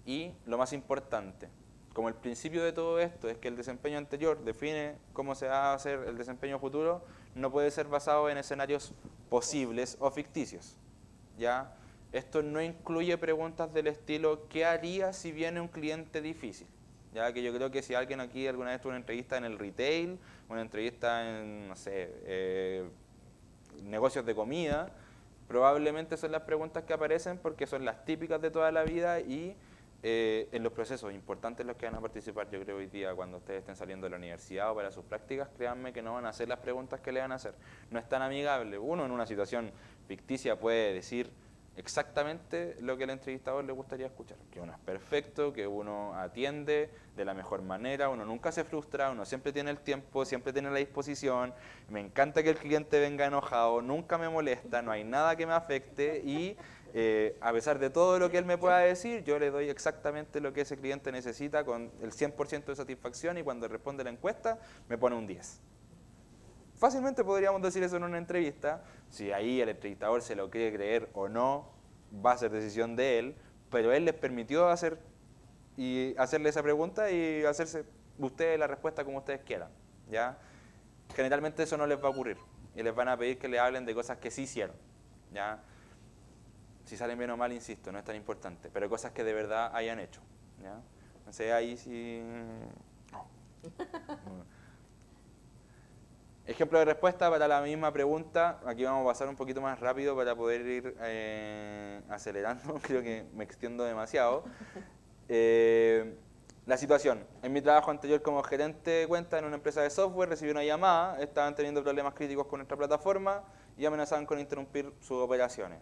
Y lo más importante, como el principio de todo esto es que el desempeño anterior define cómo se va a hacer el desempeño futuro, no puede ser basado en escenarios posibles o ficticios. ¿Ya? Esto no incluye preguntas del estilo ¿qué haría si viene un cliente difícil? Ya que yo creo que si alguien aquí alguna vez tuvo una entrevista en el retail, una entrevista en, no sé, negocios de comida, probablemente son las preguntas que aparecen porque son las típicas de toda la vida y en los procesos importantes en los que van a participar, yo creo hoy día cuando ustedes estén saliendo de la universidad o para sus prácticas, créanme que no van a hacer las preguntas que le van a hacer. No es tan amigable. Uno en una situación ficticia puede decir exactamente lo que al entrevistador le gustaría escuchar, que uno es perfecto, que uno atiende de la mejor manera, uno nunca se frustra, uno siempre tiene el tiempo, siempre tiene la disposición, me encanta que el cliente venga enojado, nunca me molesta, no hay nada que me afecte y a pesar de todo lo que él me pueda decir, yo le doy exactamente lo que ese cliente necesita con el 100% de satisfacción y cuando responde la encuesta me pone un 10. Fácilmente podríamos decir eso en una entrevista, si ahí el entrevistador se lo quiere creer o no, va a ser decisión de él, pero él les permitió hacerle esa pregunta y hacerse ustedes la respuesta como ustedes quieran. ¿Ya? Generalmente eso no les va a ocurrir y les van a pedir que le hablen de cosas que sí hicieron. ¿Ya? Si salen bien o mal, insisto, no es tan importante, pero cosas que de verdad hayan hecho. ¿Ya? Entonces ahí sí... Ejemplo de respuesta para la misma pregunta, aquí vamos a pasar un poquito más rápido para poder ir acelerando, creo que me extiendo demasiado. La situación, en mi trabajo anterior como gerente de cuenta en una empresa de software, recibí una llamada, estaban teniendo problemas críticos con nuestra plataforma y amenazaban con interrumpir sus operaciones.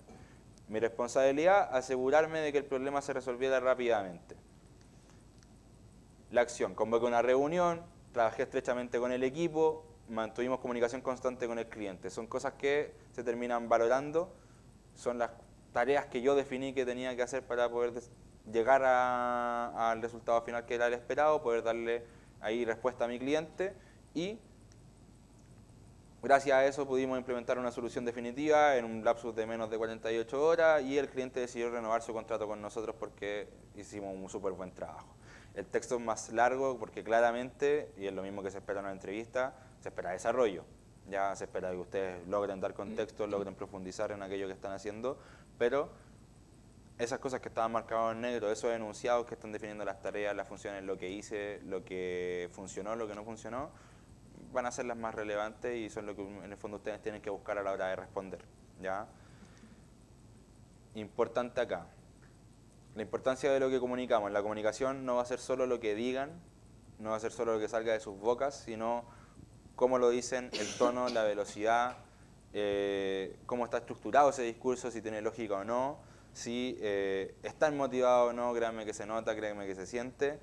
Mi responsabilidad, asegurarme de que el problema se resolviera rápidamente. La acción, convoqué una reunión, trabajé estrechamente con el equipo, mantuvimos comunicación constante con el cliente. Son cosas que se terminan valorando, son las tareas que yo definí que tenía que hacer para poder llegar al resultado final que era el esperado, poder darle ahí respuesta a mi cliente y gracias a eso pudimos implementar una solución definitiva en un lapsus de menos de 48 horas y el cliente decidió renovar su contrato con nosotros porque hicimos un súper buen trabajo. El texto es más largo porque claramente, y es lo mismo que se espera en una entrevista, se espera desarrollo. Ya se espera que ustedes logren dar contexto, logren profundizar en aquello que están haciendo, pero esas cosas que estaban marcadas en negro, esos enunciados que están definiendo las tareas, las funciones, lo que hice, lo que funcionó, lo que no funcionó, van a ser las más relevantes y son lo que en el fondo ustedes tienen que buscar a la hora de responder. ¿Ya? Importante acá, la importancia de lo que comunicamos. La comunicación no va a ser solo lo que digan, no va a ser solo lo que salga de sus bocas, sino cómo lo dicen, el tono, la velocidad, cómo está estructurado ese discurso, si tiene lógica o no, si están motivados o no, créanme que se nota, créanme que se siente.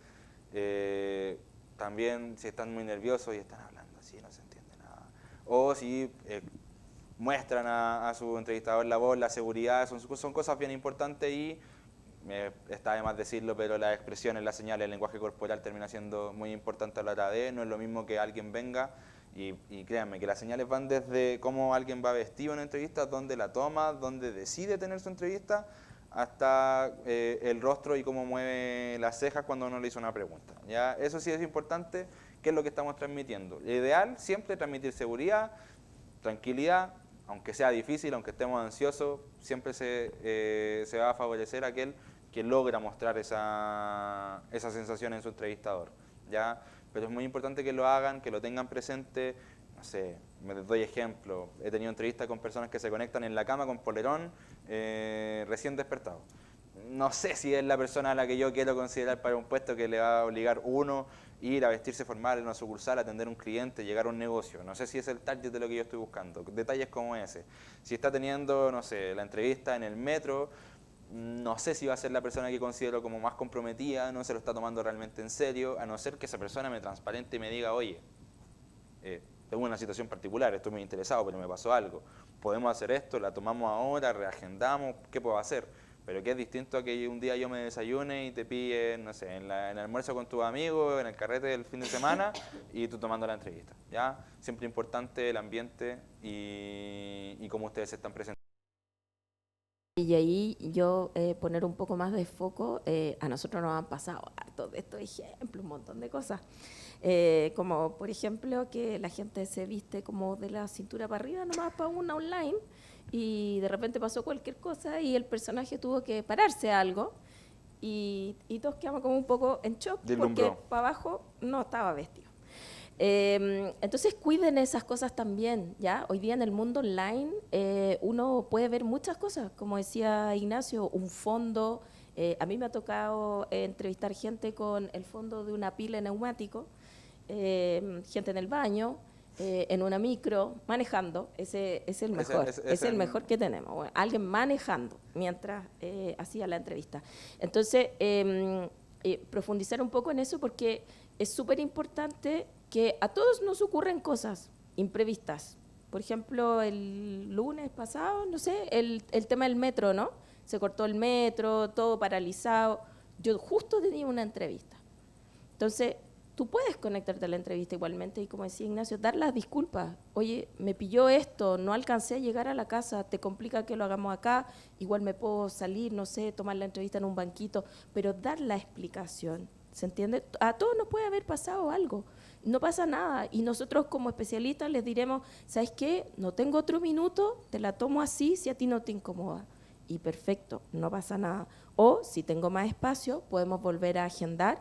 También si están muy nerviosos y están hablando así, no se entiende nada. O si muestran a su entrevistador la voz, la seguridad, son cosas bien importantes y está de más decirlo, pero las expresiones, las señales, el lenguaje corporal termina siendo muy importante a la hora de, no es lo mismo que alguien venga y créanme que las señales van desde cómo alguien va vestido en entrevista, dónde la toma, dónde decide tener su entrevista, hasta el rostro y cómo mueve las cejas cuando uno le hizo una pregunta. ¿Ya? Eso sí es importante, qué es lo que estamos transmitiendo. Lo ideal siempre transmitir seguridad, tranquilidad, aunque sea difícil, aunque estemos ansiosos, siempre se va a favorecer aquel que logra mostrar esa sensación en su entrevistador, ¿ya? Pero es muy importante que lo hagan, que lo tengan presente. No sé, me doy ejemplo, he tenido entrevistas con personas que se conectan en la cama con polerón recién despertado. No sé si es la persona a la que yo quiero considerar para un puesto que le va a obligar uno ir a vestirse formal en una sucursal, atender a un cliente, llegar a un negocio. No sé si es el target de lo que yo estoy buscando. Detalles como ese. Si está teniendo, no sé, la entrevista en el metro, no sé si va a ser la persona que considero como más comprometida, no se lo está tomando realmente en serio, a no ser que esa persona me transparente y me diga, oye, tengo una situación particular, estoy muy interesado, pero me pasó algo. Podemos hacer esto, la tomamos ahora, reagendamos, ¿qué puedo hacer? Pero que es distinto a que un día yo me desayune y te pille, no sé, en el almuerzo con tus amigos, en el carrete del fin de semana y tú tomando la entrevista, ¿ya? Siempre importante el ambiente y cómo ustedes se están presentando. Y ahí yo poner un poco más de foco, a nosotros nos han pasado hartos de estos ejemplos, un montón de cosas. Como por ejemplo que la gente se viste como de la cintura para arriba nomás para una online y de repente pasó cualquier cosa y el personaje tuvo que pararse a algo y todos quedamos como un poco en shock porque para abajo no estaba vestido. Entonces cuiden esas cosas también, ¿ya? Hoy día en el mundo online uno puede ver muchas cosas, como decía Ignacio, un fondo. A mí me ha tocado entrevistar gente con el fondo de una pila neumático, gente en el baño, en una micro, manejando. Ese es el mejor, es el mejor que tenemos. Bueno, alguien manejando mientras hacía la entrevista. Entonces, profundizar un poco en eso porque es súper importante que a todos nos ocurren cosas imprevistas. Por ejemplo, el lunes pasado, no sé, el tema del metro, ¿no? Se cortó el metro, todo paralizado. Yo justo tenía una entrevista. Entonces, tú puedes conectarte a la entrevista igualmente y, como decía Ignacio, dar las disculpas. Oye, me pilló esto, no alcancé a llegar a la casa, te complica que lo hagamos acá, igual me puedo salir, no sé, tomar la entrevista en un banquito, pero dar la explicación, ¿se entiende? A todos nos puede haber pasado algo, no pasa nada, y nosotros como especialistas les diremos, ¿sabes qué? No tengo otro minuto, te la tomo así si a ti no te incomoda. Y perfecto, no pasa nada. O si tengo más espacio, podemos volver a agendar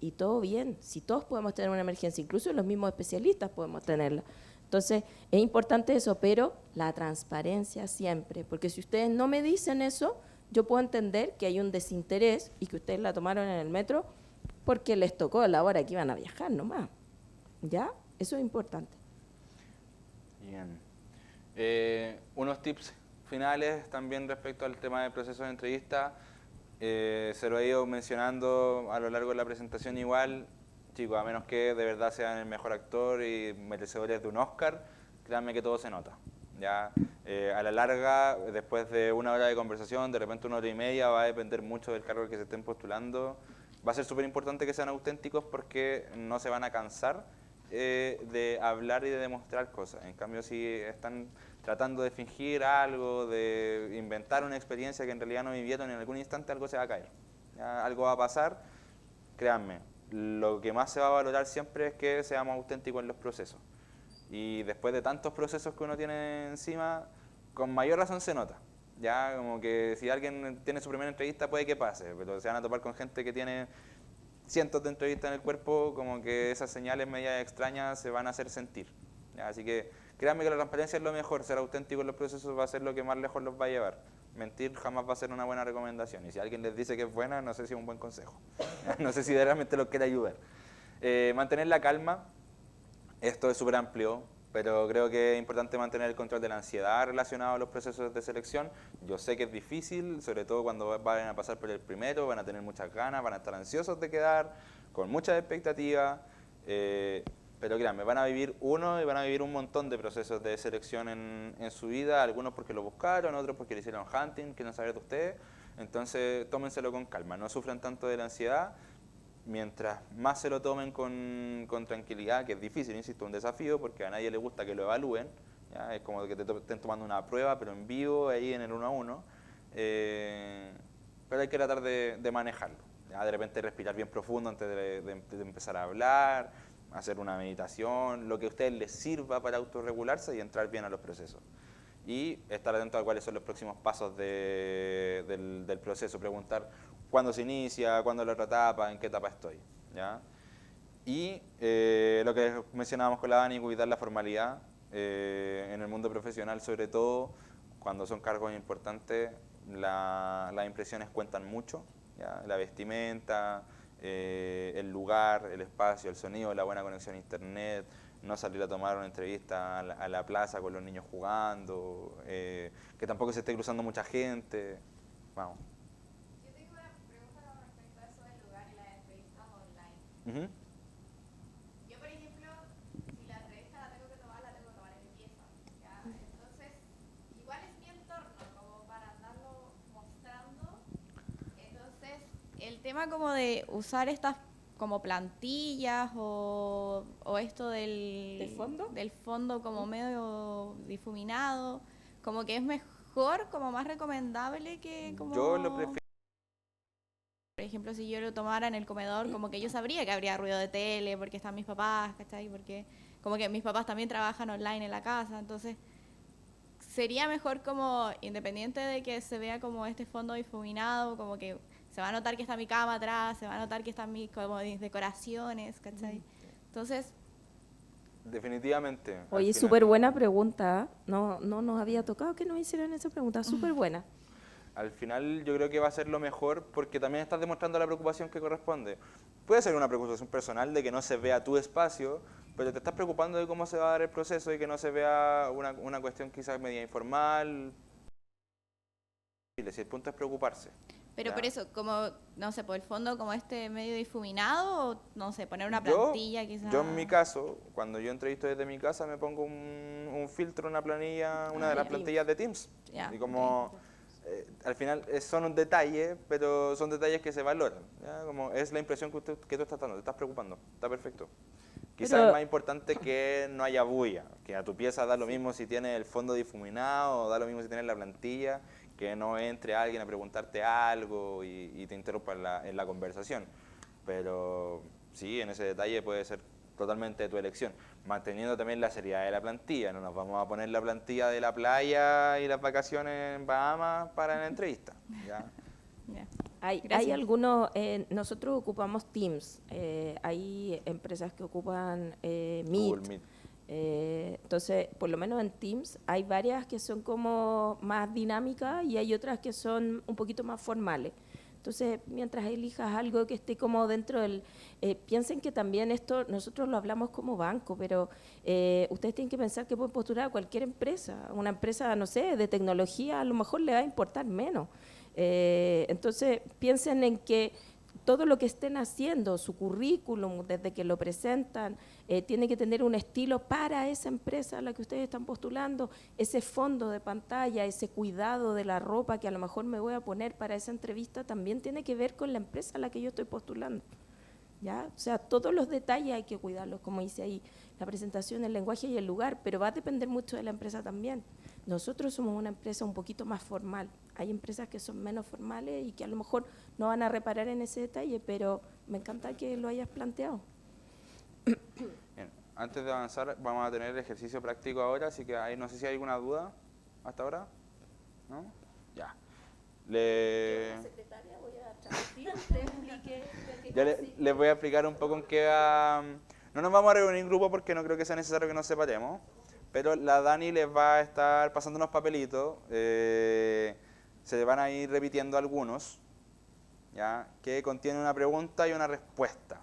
y todo bien. Si todos podemos tener una emergencia, incluso los mismos especialistas podemos tenerla. Entonces, es importante eso, pero la transparencia siempre, porque si ustedes no me dicen eso, yo puedo entender que hay un desinterés y que ustedes la tomaron en el metro porque les tocó a la hora que iban a viajar nomás. ¿Ya? Eso es importante. Bien. Unos tips finales también respecto al tema del proceso de entrevista. Se lo he ido mencionando a lo largo de la presentación igual. Chicos, a menos que de verdad sean el mejor actor y merecedores de un Oscar, créanme que todo se nota. ¿Ya? A la larga, después de una hora de conversación, de repente una hora y media, va a depender mucho del cargo que se estén postulando. Va a ser súper importante que sean auténticos porque no se van a cansar de hablar y de demostrar cosas. En cambio, si están tratando de fingir algo, de inventar una experiencia que en realidad no vivieron, en algún instante algo se va a caer. ¿Ya? Algo va a pasar, créanme. Lo que más se va a valorar siempre es que seamos auténticos en los procesos. Y después de tantos procesos que uno tiene encima, con mayor razón se nota. Ya, como que si alguien tiene su primera entrevista puede que pase, pero se van a topar con gente que tiene cientos de entrevistas en el cuerpo, como que esas señales medias extrañas se van a hacer sentir. ¿Ya? Así que créanme que la transparencia es lo mejor, ser auténtico en los procesos va a ser lo que más lejos los va a llevar. Mentir jamás va a ser una buena recomendación, y si alguien les dice que es buena, no sé si es un buen consejo. No sé si realmente los quiere ayudar. Mantener la calma, esto es súper amplio, pero creo que es importante mantener el control de la ansiedad relacionado a los procesos de selección. Yo sé que es difícil, sobre todo cuando van a pasar por el primero, van a tener muchas ganas, van a estar ansiosos de quedar, con muchas expectativas, pero créanme, van a vivir uno y van a vivir un montón de procesos de selección en su vida, algunos porque lo buscaron, otros porque le hicieron hunting, quieren saber de ustedes. Entonces, tómenselo con calma, no sufran tanto de la ansiedad. Mientras más se lo tomen con tranquilidad, que es difícil, insisto, un desafío, porque a nadie le gusta que lo evalúen, ¿ya? Es como que te estén tomando una prueba, pero en vivo, ahí en el 1 a 1, pero hay que tratar de manejarlo, ¿ya? De repente respirar bien profundo antes de empezar a hablar, hacer una meditación, lo que a ustedes les sirva para autorregularse y entrar bien a los procesos. Y estar atento a cuáles son los próximos pasos del proceso, preguntar cuándo se inicia, cuándo es la otra etapa, en qué etapa estoy, ¿ya? Y lo que mencionábamos con la Dani, cuidar la formalidad en el mundo profesional, sobre todo cuando son cargos importantes, las impresiones cuentan mucho, ¿ya? La vestimenta, el lugar, el espacio, el sonido, la buena conexión a internet, no salir a tomar una entrevista a la plaza con los niños jugando, que tampoco se esté cruzando mucha gente. Vamos. Yo tengo una pregunta con respecto a eso del lugar y las entrevistas online. Uh-huh. Yo, por ejemplo, si la entrevista la tengo que tomar en mi pieza, ¿ya? Entonces, igual es mi entorno como para andarlo mostrando. Entonces, El tema como de usar estas como plantillas o esto ¿Del fondo? del fondo como medio difuminado, como que es mejor, como más recomendable que como... Yo lo prefiero. Por ejemplo, si yo lo tomara en el comedor, como que yo sabría que habría ruido de tele porque están mis papás, ¿cachai? Porque como que mis papás también trabajan online en la casa, entonces sería mejor como, independiente de que se vea como este fondo difuminado, como que se va a notar que está mi cama atrás, se va a notar que están mis, como mis decoraciones, ¿cachai? Entonces, Definitivamente. Oye, súper buena pregunta. No nos había tocado que nos hicieran esa pregunta. Súper buena. Al final yo creo que va a ser lo mejor porque también estás demostrando la preocupación que corresponde. Puede ser una preocupación personal de que no se vea tu espacio, pero te estás preocupando de cómo se va a dar el proceso y que no se vea una cuestión quizás media informal. Si el punto es preocuparse. pero ¿ya? por eso, como, no sé, por el fondo como este medio difuminado, o no sé, poner una plantilla quizás. Yo en mi caso, cuando yo entrevisto desde mi casa, me pongo un filtro, una planilla, una de las plantillas de Teams. Ya, Y como al final son un detalle, pero son detalles que se valoran. ¿Ya? Como es la impresión que tú estás dando, te estás preocupando, está perfecto. Quizás Pero- es más importante que no haya bulla, que a tu pieza da lo mismo si tiene el fondo difuminado, o da lo mismo si tienes la plantilla, que no entre alguien a preguntarte algo y te interrumpa en la conversación. Pero sí, en ese detalle puede ser totalmente tu elección, manteniendo también la seriedad de la plantilla. No nos vamos a poner la plantilla de la playa y las vacaciones en Bahamas para la entrevista, ¿ya? Ya. Hay Gracias. algunos, nosotros ocupamos Teams, hay empresas que ocupan Meet. Google Meet. Entonces, por lo menos en Teams hay varias que son como más dinámicas y hay otras que son un poquito más formales. Entonces, mientras elijas algo que esté como dentro del... piensen que también esto, nosotros lo hablamos como banco, pero ustedes tienen que pensar que pueden postular a cualquier empresa. Una empresa, no sé, de tecnología a lo mejor le va a importar menos. Entonces, piensen en que todo lo que estén haciendo, su currículum, desde que lo presentan, tiene que tener un estilo para esa empresa a la que ustedes están postulando, ese fondo de pantalla, ese cuidado de la ropa que a lo mejor me voy a poner para esa entrevista, también tiene que ver con la empresa a la que yo estoy postulando. ¿Ya? O sea, todos los detalles hay que cuidarlos, como dice ahí, la presentación, el lenguaje y el lugar, pero va a depender mucho de la empresa también. Nosotros somos una empresa un poquito más formal. Hay empresas que son menos formales y que a lo mejor no van a reparar en ese detalle, pero me encanta que lo hayas planteado. Bien, antes de avanzar vamos a tener el ejercicio práctico ahora, así que ahí no sé si hay alguna duda hasta ahora. ¿No? Ya. Secretaria, voy a transmitir, te explique. Ya les voy a explicar un poco en qué va. No nos vamos a reunir en grupo porque no creo que sea necesario que nos separemos, pero la Dani les va a estar pasando unos papelitos, se van a ir repitiendo algunos, ¿ya? Que contienen una pregunta y una respuesta.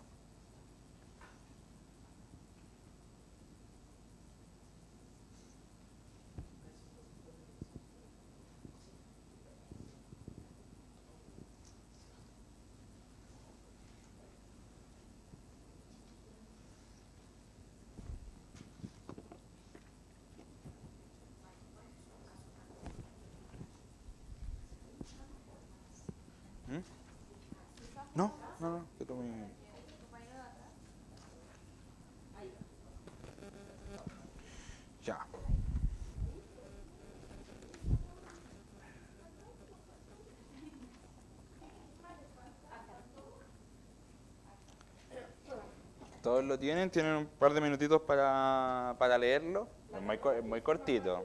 Todos lo tienen un par de minutitos para leerlo. Es muy cortito.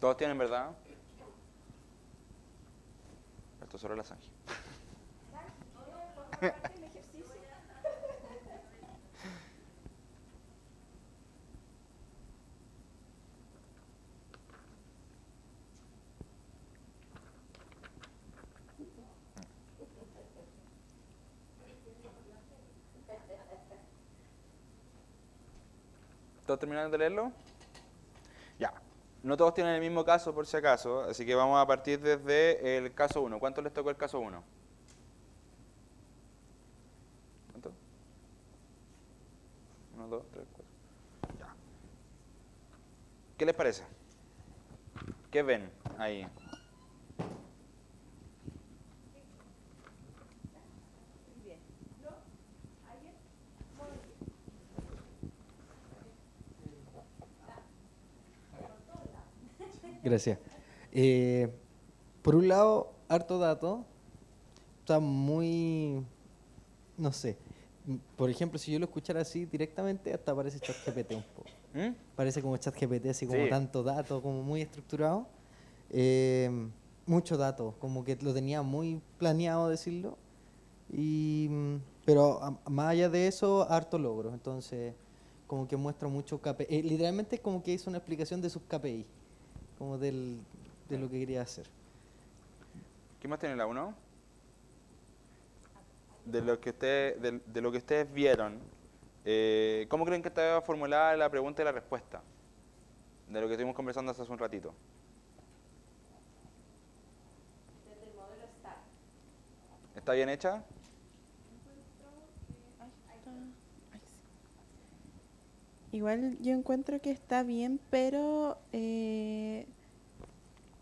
Todos tienen, ¿verdad? Esto solo la Sanji. ¿Todos terminaron de leerlo? Ya. No todos tienen el mismo caso, por si acaso, así que vamos a partir desde el caso 1. ¿Cuánto les tocó el caso 1? ¿Cuánto? 1, 2, 3, 4. Ya. ¿Qué les parece? ¿Qué ven ahí? Gracias. Por un lado, harto dato. Está muy, no sé. Por ejemplo, si yo lo escuchara así directamente, hasta parece ChatGPT un poco. Parece como ChatGPT, así como Sí. tanto dato, como muy estructurado. Mucho dato, como que lo tenía muy planeado decirlo. Pero más allá de eso, harto logro. Entonces, como que muestra mucho KPI. Literalmente como que hizo una explicación de sus KPI, como de lo que quería hacer. ¿Quién más tiene la 1? De lo que ustedes vieron, ¿cómo creen que está formulada la pregunta y la respuesta? De lo que estuvimos conversando hace un ratito. Desde el modelo STAR. ¿Está bien hecha? Igual yo encuentro que está bien, pero yo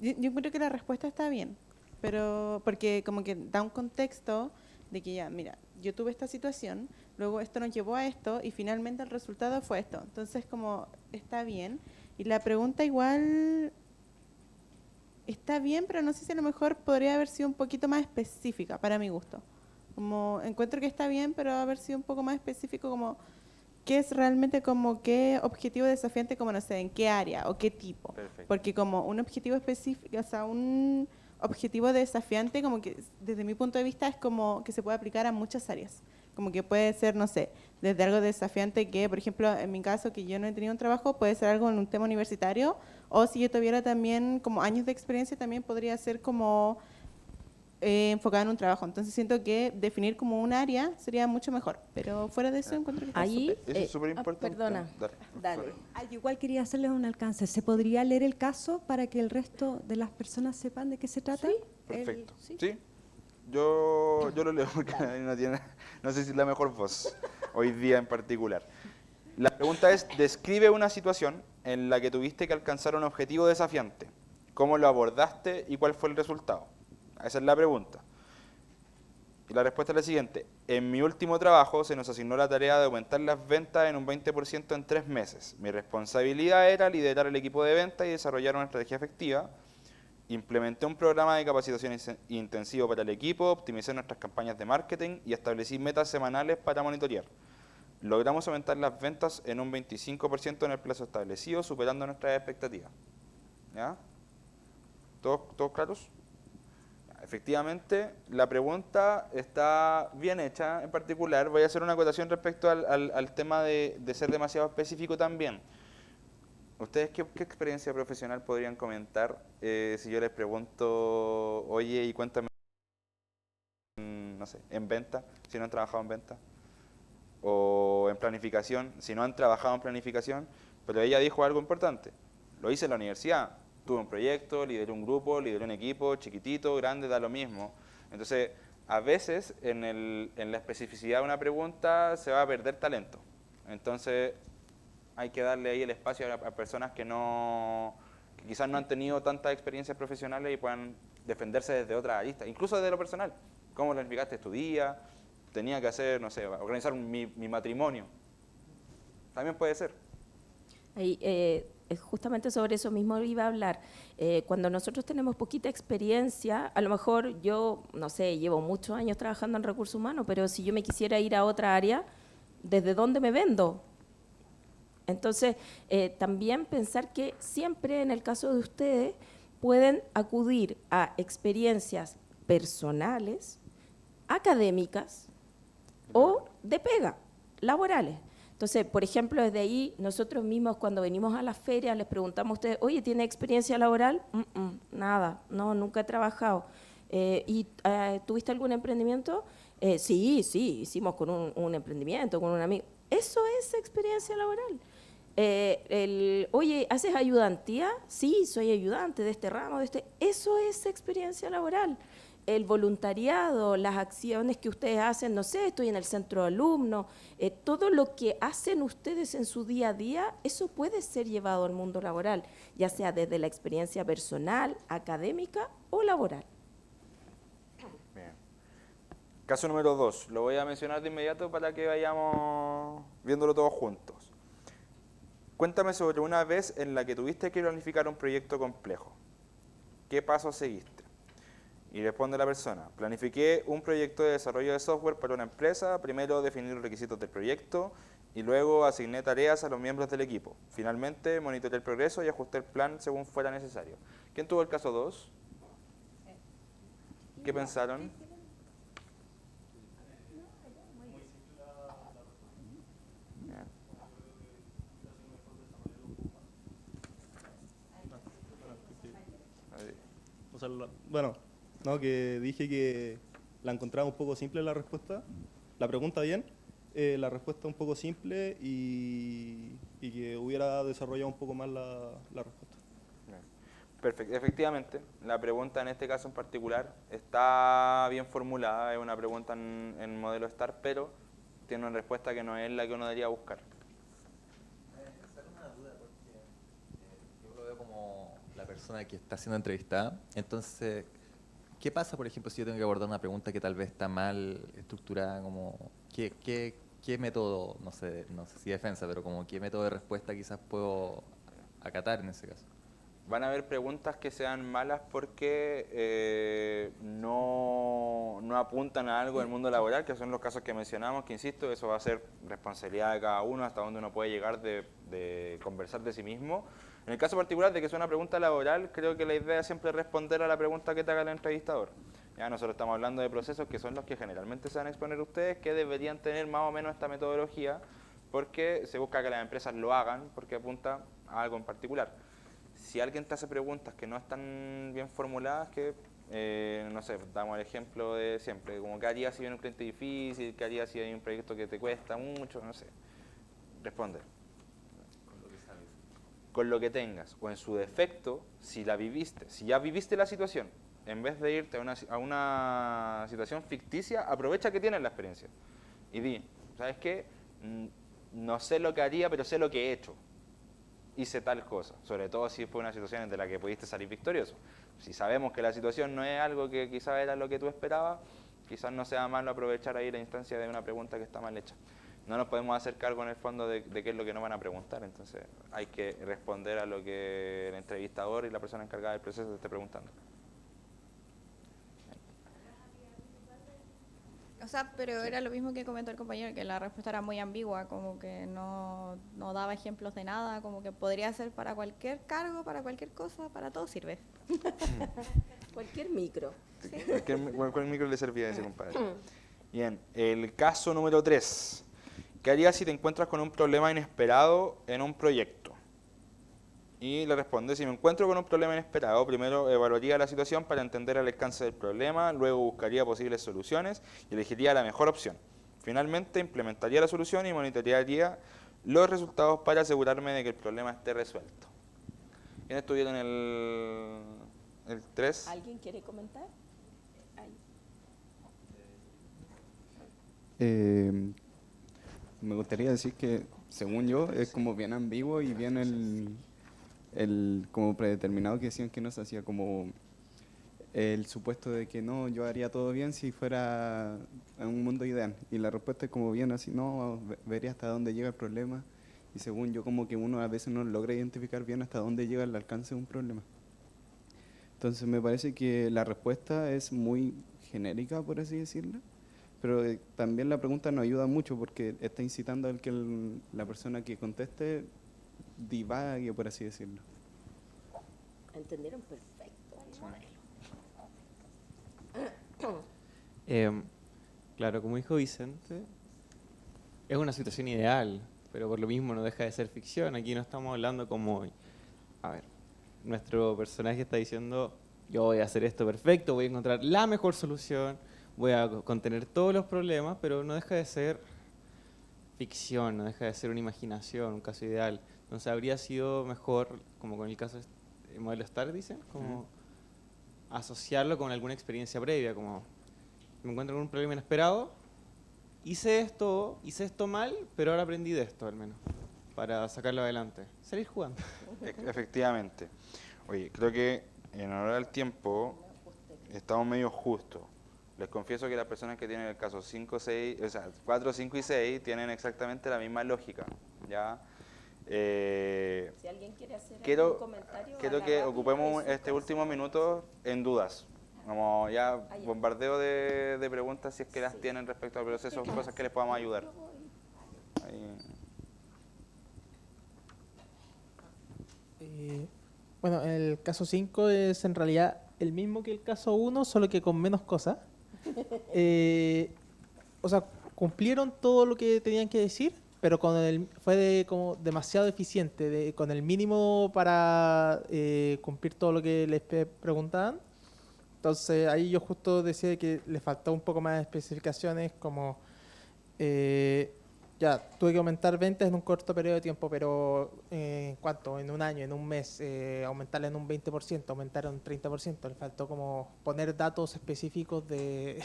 encuentro que la respuesta está bien, pero porque como que da un contexto de que ya, mira, yo tuve esta situación, luego esto nos llevó a esto y finalmente el resultado fue esto. Entonces como está bien. Y la pregunta igual está bien, pero no sé si a lo mejor podría haber sido un poquito más específica para mi gusto. Como encuentro que está bien, pero haber sido un poco más específico como qué es realmente como qué objetivo desafiante, como no sé, en qué área o qué tipo. Perfecto. Porque como un objetivo específico, o sea, un objetivo desafiante, como que desde mi punto de vista es como que se puede aplicar a muchas áreas. Como que puede ser, no sé, desde algo desafiante que, por ejemplo, en mi caso, que yo no he tenido un trabajo, puede ser algo en un tema universitario, o si yo tuviera también como años de experiencia, también podría ser como enfocada en un trabajo. Entonces siento que definir como un área sería mucho mejor. Pero fuera de eso encuentro que está Ahí, súper. Eso es súper importante. perdona. Dale. Ah, yo igual quería hacerles un alcance. ¿Se podría leer el caso para que el resto de las personas sepan de qué se trata? Perfecto. ¿Sí? Yo lo leo porque no sé si es la mejor voz hoy día en particular. La pregunta es, describe una situación en la que tuviste que alcanzar un objetivo desafiante. ¿Cómo lo abordaste y cuál fue el resultado? Esa es la pregunta. Y la respuesta es la siguiente. En mi último trabajo se nos asignó la tarea de aumentar las ventas en un 20% en 3 meses. Mi responsabilidad era liderar el equipo de ventas y desarrollar una estrategia efectiva. Implementé un programa de capacitación intensivo para el equipo, optimicé nuestras campañas de marketing y establecí metas semanales para monitorear. Logramos aumentar las ventas en un 25% en el plazo establecido, superando nuestras expectativas. ¿Ya? ¿Todos claros? Efectivamente, la pregunta está bien hecha. En particular, voy a hacer una acotación respecto al tema de ser demasiado específico también. ¿Ustedes qué experiencia profesional podrían comentar si yo les pregunto, oye, y cuéntame, no sé, en venta, si no han trabajado en venta? O en planificación, si no han trabajado en planificación, pero ella dijo algo importante. Lo hice en la universidad. Tuve un proyecto, lideré un grupo, lideré un equipo, chiquitito, grande, da lo mismo. Entonces, a veces en la especificidad de una pregunta se va a perder talento. Entonces, hay que darle ahí el espacio a personas que quizás no han tenido tantas experiencias profesionales y puedan defenderse desde otra arista, incluso desde lo personal. ¿Cómo planificaste tu día? Tenía que hacer, no sé, organizar mi matrimonio. También puede ser. Ahí, justamente sobre eso mismo iba a hablar. Cuando nosotros tenemos poquita experiencia, a lo mejor yo, no sé, llevo muchos años trabajando en recursos humanos, pero si yo me quisiera ir a otra área, ¿desde dónde me vendo? Entonces, también pensar que siempre en el caso de ustedes pueden acudir a experiencias personales, académicas o de pega, laborales. Entonces, por ejemplo, desde ahí, nosotros mismos cuando venimos a las ferias les preguntamos a ustedes, oye, ¿tiene experiencia laboral? Nada, no, nunca he trabajado. ¿Y tuviste algún emprendimiento? Sí, hicimos con un emprendimiento, con un amigo. Eso es experiencia laboral. Oye, ¿haces ayudantía? Sí, soy ayudante de este ramo, Eso es experiencia laboral. El voluntariado, las acciones que ustedes hacen, no sé, estoy en el centro de alumnos, todo lo que hacen ustedes en su día a día, eso puede ser llevado al mundo laboral, ya sea desde la experiencia personal, académica o laboral. Bien. Caso número 2, lo voy a mencionar de inmediato para que vayamos viéndolo todos juntos. Cuéntame sobre una vez en la que tuviste que planificar un proyecto complejo. ¿Qué pasos seguiste? Y responde la persona, planifiqué un proyecto de desarrollo de software para una empresa, primero definí los requisitos del proyecto y luego asigné tareas a los miembros del equipo. Finalmente monitoreé el progreso y ajusté el plan según fuera necesario. ¿Quién tuvo el caso 2? ¿Qué pensaron? O sea, bueno, no, que dije que la encontraba un poco simple la respuesta, la pregunta bien, la respuesta un poco simple y que hubiera desarrollado un poco más la respuesta. Perfecto, efectivamente, la pregunta en este caso en particular está bien formulada, es una pregunta en modelo STAR, pero tiene una respuesta que no es la que uno debería buscar. Saco una duda porque yo lo veo como la persona que está siendo entrevistada. Entonces, ¿qué pasa, por ejemplo, si yo tengo que abordar una pregunta que tal vez está mal estructurada? Como, ¿qué método, no sé si defensa, pero como qué método de respuesta quizás puedo acatar en ese caso? Van a haber preguntas que sean malas porque no apuntan a algo del mundo laboral, que son los casos que mencionamos, que insisto, eso va a ser responsabilidad de cada uno, hasta donde uno puede llegar de conversar de sí mismo. En el caso particular de que sea una pregunta laboral, creo que la idea es siempre responder a la pregunta que te haga el entrevistador. Ya nosotros estamos hablando de procesos que son los que generalmente se van a exponer ustedes, que deberían tener más o menos esta metodología, porque se busca que las empresas lo hagan, porque apunta a algo en particular. Si alguien te hace preguntas que no están bien formuladas, que, no sé, damos el ejemplo de siempre, como qué harías si viene un cliente difícil, qué harías si hay un proyecto que te cuesta mucho, no sé, responde. Con lo que sabes. Con lo que tengas, o en su defecto, si la viviste, si ya viviste la situación, en vez de irte a una situación ficticia, aprovecha que tienes la experiencia y di, ¿sabes qué? No sé lo que haría, pero sé lo que he hecho. Hice tal cosa, sobre todo si fue una situación de la que pudiste salir victorioso. Si sabemos que la situación no es algo que quizás era lo que tú esperabas, quizás no sea malo aprovechar ahí la instancia de una pregunta que está mal hecha. No nos podemos hacer cargo en el fondo de qué es lo que nos van a preguntar, entonces hay que responder a lo que el entrevistador y la persona encargada del proceso te esté preguntando. O sea, pero era lo mismo que comentó el compañero, que la respuesta era muy ambigua, como que no daba ejemplos de nada, como que podría ser para cualquier cargo, para cualquier cosa, para todo sirve. Cualquier micro. Sí. Cualquier micro le servía a ese compadre. Bien, el caso número 3. ¿Qué harías si te encuentras con un problema inesperado en un proyecto? Y le responde, si me encuentro con un problema inesperado, primero evaluaría la situación para entender el alcance del problema, luego buscaría posibles soluciones y elegiría la mejor opción. Finalmente, implementaría la solución y monitorearía los resultados para asegurarme de que el problema esté resuelto. ¿Quiénes estuvieron el 3? ¿Alguien quiere comentar? Me gustaría decir que, según yo, es como bien ambiguo y bien el como predeterminado que decían que no se hacía, como el supuesto de que no, yo haría todo bien si fuera en un mundo ideal. Y la respuesta es como bien así, no, vería hasta dónde llega el problema Y según yo, como que uno a veces no logra identificar bien hasta dónde llega el alcance de un problema. Entonces me parece que la respuesta es muy genérica, por así decirlo, pero también la pregunta nos ayuda mucho porque está incitando a que la persona que conteste divague, por así decirlo. ¿Entendieron? Perfecto. Claro, como dijo Vicente, es una situación ideal, pero por lo mismo no deja de ser ficción. Aquí no estamos hablando como, a ver, nuestro personaje está diciendo, yo voy a hacer esto perfecto, voy a encontrar la mejor solución, voy a contener todos los problemas, pero no deja de ser ficción, no deja de ser una imaginación, un caso ideal. Entonces habría sido mejor, como con el caso del modelo STAR, dicen, como asociarlo con alguna experiencia previa, como me encuentro con un problema inesperado, hice esto mal, pero ahora aprendí de esto al menos, para sacarlo adelante. Salir jugando. Efectivamente. Oye, creo que en honor al tiempo estamos medio justos. Les confieso que las personas que tienen el caso 5, 6, o sea, 4, 5 y 6 tienen exactamente la misma lógica, ¿ya? Si alguien quiere hacer algún comentario, quiero que ocupemos este último minuto en dudas. Como ya bombardeo de preguntas si es que las tienen respecto al proceso, cosas que les podamos ayudar. Bueno, el caso 5 es en realidad el mismo que el caso 1, solo que con menos cosas. O sea, cumplieron todo lo que tenían que decir, pero fue como demasiado eficiente, con el mínimo para cumplir todo lo que les preguntaban. Entonces ahí yo justo decía que le faltó un poco más de especificaciones, como ya tuve que aumentar ventas en un corto periodo de tiempo, pero ¿en cuánto? En un año, en un mes, aumentarla en un 20%, aumentar en un 30%. Le faltó como poner datos específicos de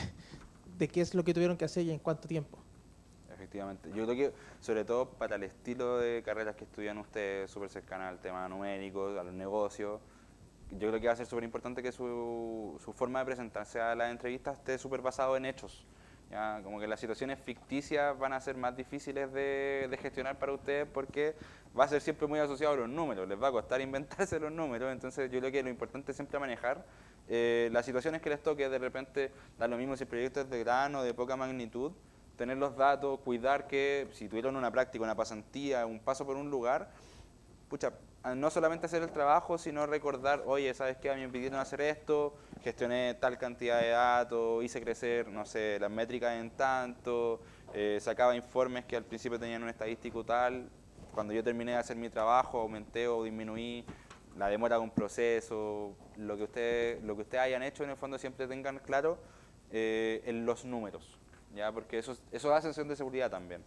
qué es lo que tuvieron que hacer y en cuánto tiempo. Efectivamente. Yo creo que, sobre todo para el estilo de carreras que estudian ustedes, súper cercana al tema numérico, a los negocios, yo creo que va a ser súper importante que su forma de presentarse a las entrevistas esté súper basado en hechos. ¿Ya? Como que las situaciones ficticias van a ser más difíciles de gestionar para ustedes porque va a ser siempre muy asociado a los números, les va a costar inventarse los números, entonces yo creo que lo importante es siempre manejar las situaciones que les toque. De repente da lo mismo si el proyecto es de gran o de poca magnitud, tener los datos, cuidar que si tuvieron una práctica, una pasantía, un paso por un lugar, pucha, no solamente hacer el trabajo, sino recordar, oye, ¿sabes qué? A mí me pidieron hacer esto, gestioné tal cantidad de datos, hice crecer, no sé, las métricas en tanto, sacaba informes que al principio tenían un estadístico tal, cuando yo terminé de hacer mi trabajo, aumenté o disminuí la demora de un proceso, lo que ustedes hayan hecho, en el fondo siempre tengan claro en los números, ¿ya? Porque eso da sensación de seguridad también.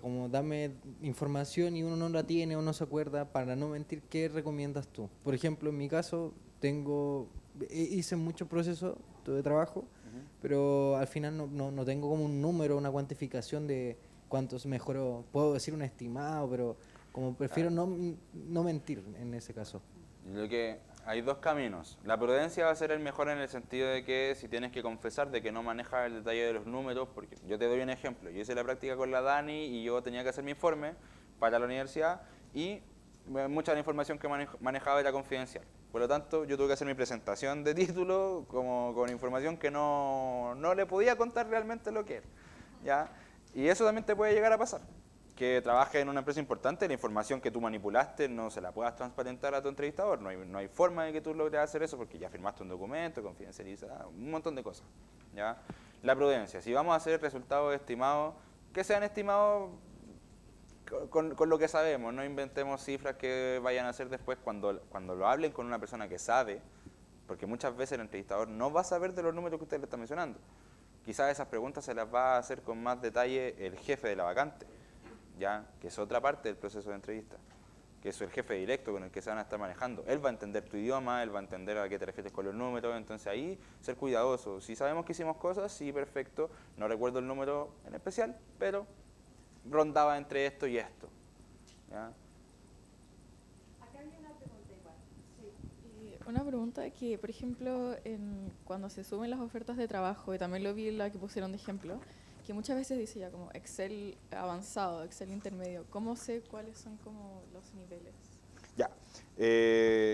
Como dame información y uno no la tiene o no se acuerda, para no mentir, ¿qué recomiendas tú? Por ejemplo, en mi caso, hice muchos procesos de trabajo, pero al final no tengo como un número, una cuantificación de cuántos mejoró. Puedo decir un estimado, pero como prefiero no mentir en ese caso. Yo creo que hay dos caminos. La prudencia va a ser el mejor en el sentido de que si tienes que confesar de que no manejas el detalle de los números, porque yo te doy un ejemplo. Yo hice la práctica con la Dani y yo tenía que hacer mi informe para la universidad y mucha de la información que manejaba era confidencial. Por lo tanto, yo tuve que hacer mi presentación de título como con información que no le podía contar realmente lo que era, ¿ya? Y eso también te puede llegar a pasar. Que trabajes en una empresa importante, la información que tú manipulaste no se la puedas transparentar a tu entrevistador. No hay forma de que tú logres hacer eso porque ya firmaste un documento, confidencializado, un montón de cosas, ¿ya? La prudencia. Si vamos a hacer resultados estimados, que sean estimados con lo que sabemos. No inventemos cifras que vayan a hacer después cuando lo hablen con una persona que sabe, porque muchas veces el entrevistador no va a saber de los números que usted le está mencionando. Quizás esas preguntas se las va a hacer con más detalle el jefe de la vacante, ¿ya? Que es otra parte del proceso de entrevista, que es el jefe directo con el que se van a estar manejando. Él va a entender tu idioma, él va a entender a qué te refieres con los números, entonces ahí ser cuidadoso. Si sabemos que hicimos cosas, sí, perfecto, no recuerdo el número en especial, pero rondaba entre esto y esto, ¿ya? Una una pregunta que, por ejemplo, cuando se suben las ofertas de trabajo, y también lo vi en la que pusieron de ejemplo, que muchas veces dice ya como Excel avanzado, Excel intermedio. ¿Cómo sé cuáles son como los niveles? Ya.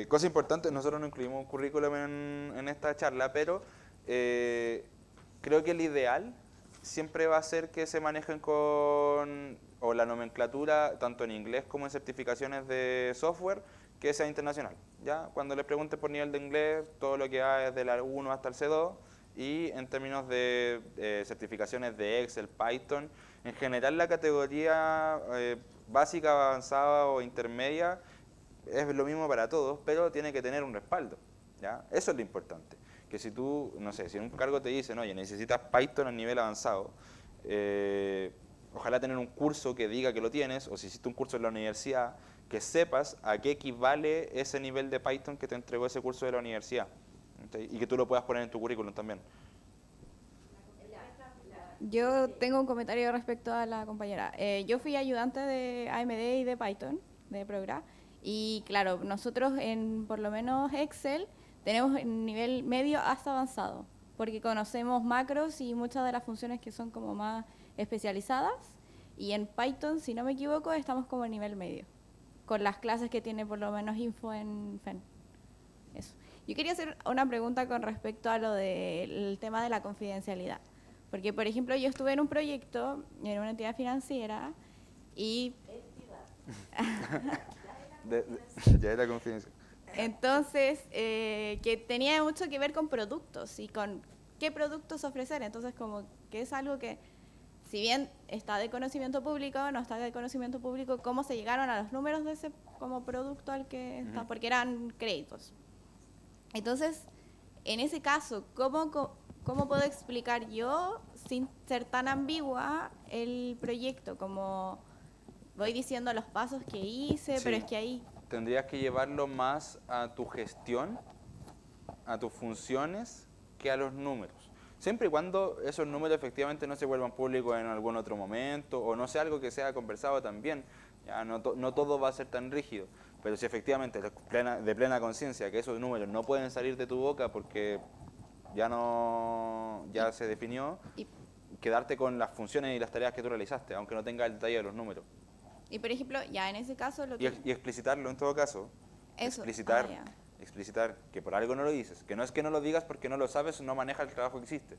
Cosa importante, nosotros no incluimos un currículum en esta charla, pero creo que el ideal siempre va a ser que se manejen con o la nomenclatura, tanto en inglés como en certificaciones de software, que sea internacional. ¿Ya? Cuando les pregunten por nivel de inglés, todo lo que hay es del A1 hasta el C2, y en términos de certificaciones de Excel, Python, en general la categoría básica, avanzada o intermedia es lo mismo para todos, pero tiene que tener un respaldo. ¿Ya? Eso es lo importante. Que si tú, no sé, si en un cargo te dicen, oye, necesitas Python a nivel avanzado, ojalá tener un curso que diga que lo tienes, o si hiciste un curso en la universidad, que sepas a qué equivale ese nivel de Python que te entregó ese curso de la universidad. ¿Okay? Y que tú lo puedas poner en tu currículum también. Yo tengo un comentario respecto a la compañera. Yo fui ayudante de AMD y de Python, de Progra, y claro, nosotros en por lo menos Excel tenemos el nivel medio hasta avanzado, porque conocemos macros y muchas de las funciones que son como más especializadas, y en Python, si no me equivoco, estamos como en nivel medio, con las clases que tiene por lo menos Info en FEN. Eso. Yo quería hacer una pregunta con respecto a lo del tema de la confidencialidad, porque por ejemplo yo estuve en un proyecto en una entidad financiera y... Ya era confidencial. Entonces, que tenía mucho que ver con productos y con qué productos ofrecer. Entonces, como que es algo que, si bien está de conocimiento público, no está de conocimiento público, cómo se llegaron a los números de ese como producto al que está, porque eran créditos. Entonces, en ese caso, ¿cómo puedo explicar yo, sin ser tan ambigua, el proyecto? Como voy diciendo los pasos que hice, Sí. pero es que ahí... Tendrías que llevarlo más a tu gestión, a tus funciones, que a los números. Siempre y cuando esos números efectivamente no se vuelvan públicos en algún otro momento, o no sea algo que sea conversado también. Ya no todo va a ser tan rígido, pero si efectivamente de plena conciencia que esos números no pueden salir de tu boca porque ya se definió, quedarte con las funciones y las tareas que tú realizaste, aunque no tenga el detalle de los números. Y por ejemplo, ya en ese caso lo que... Y explicitarlo en todo caso. Eso. Explicitar que por algo no lo dices, que no es que no lo digas porque no lo sabes o no manejas el trabajo que hiciste.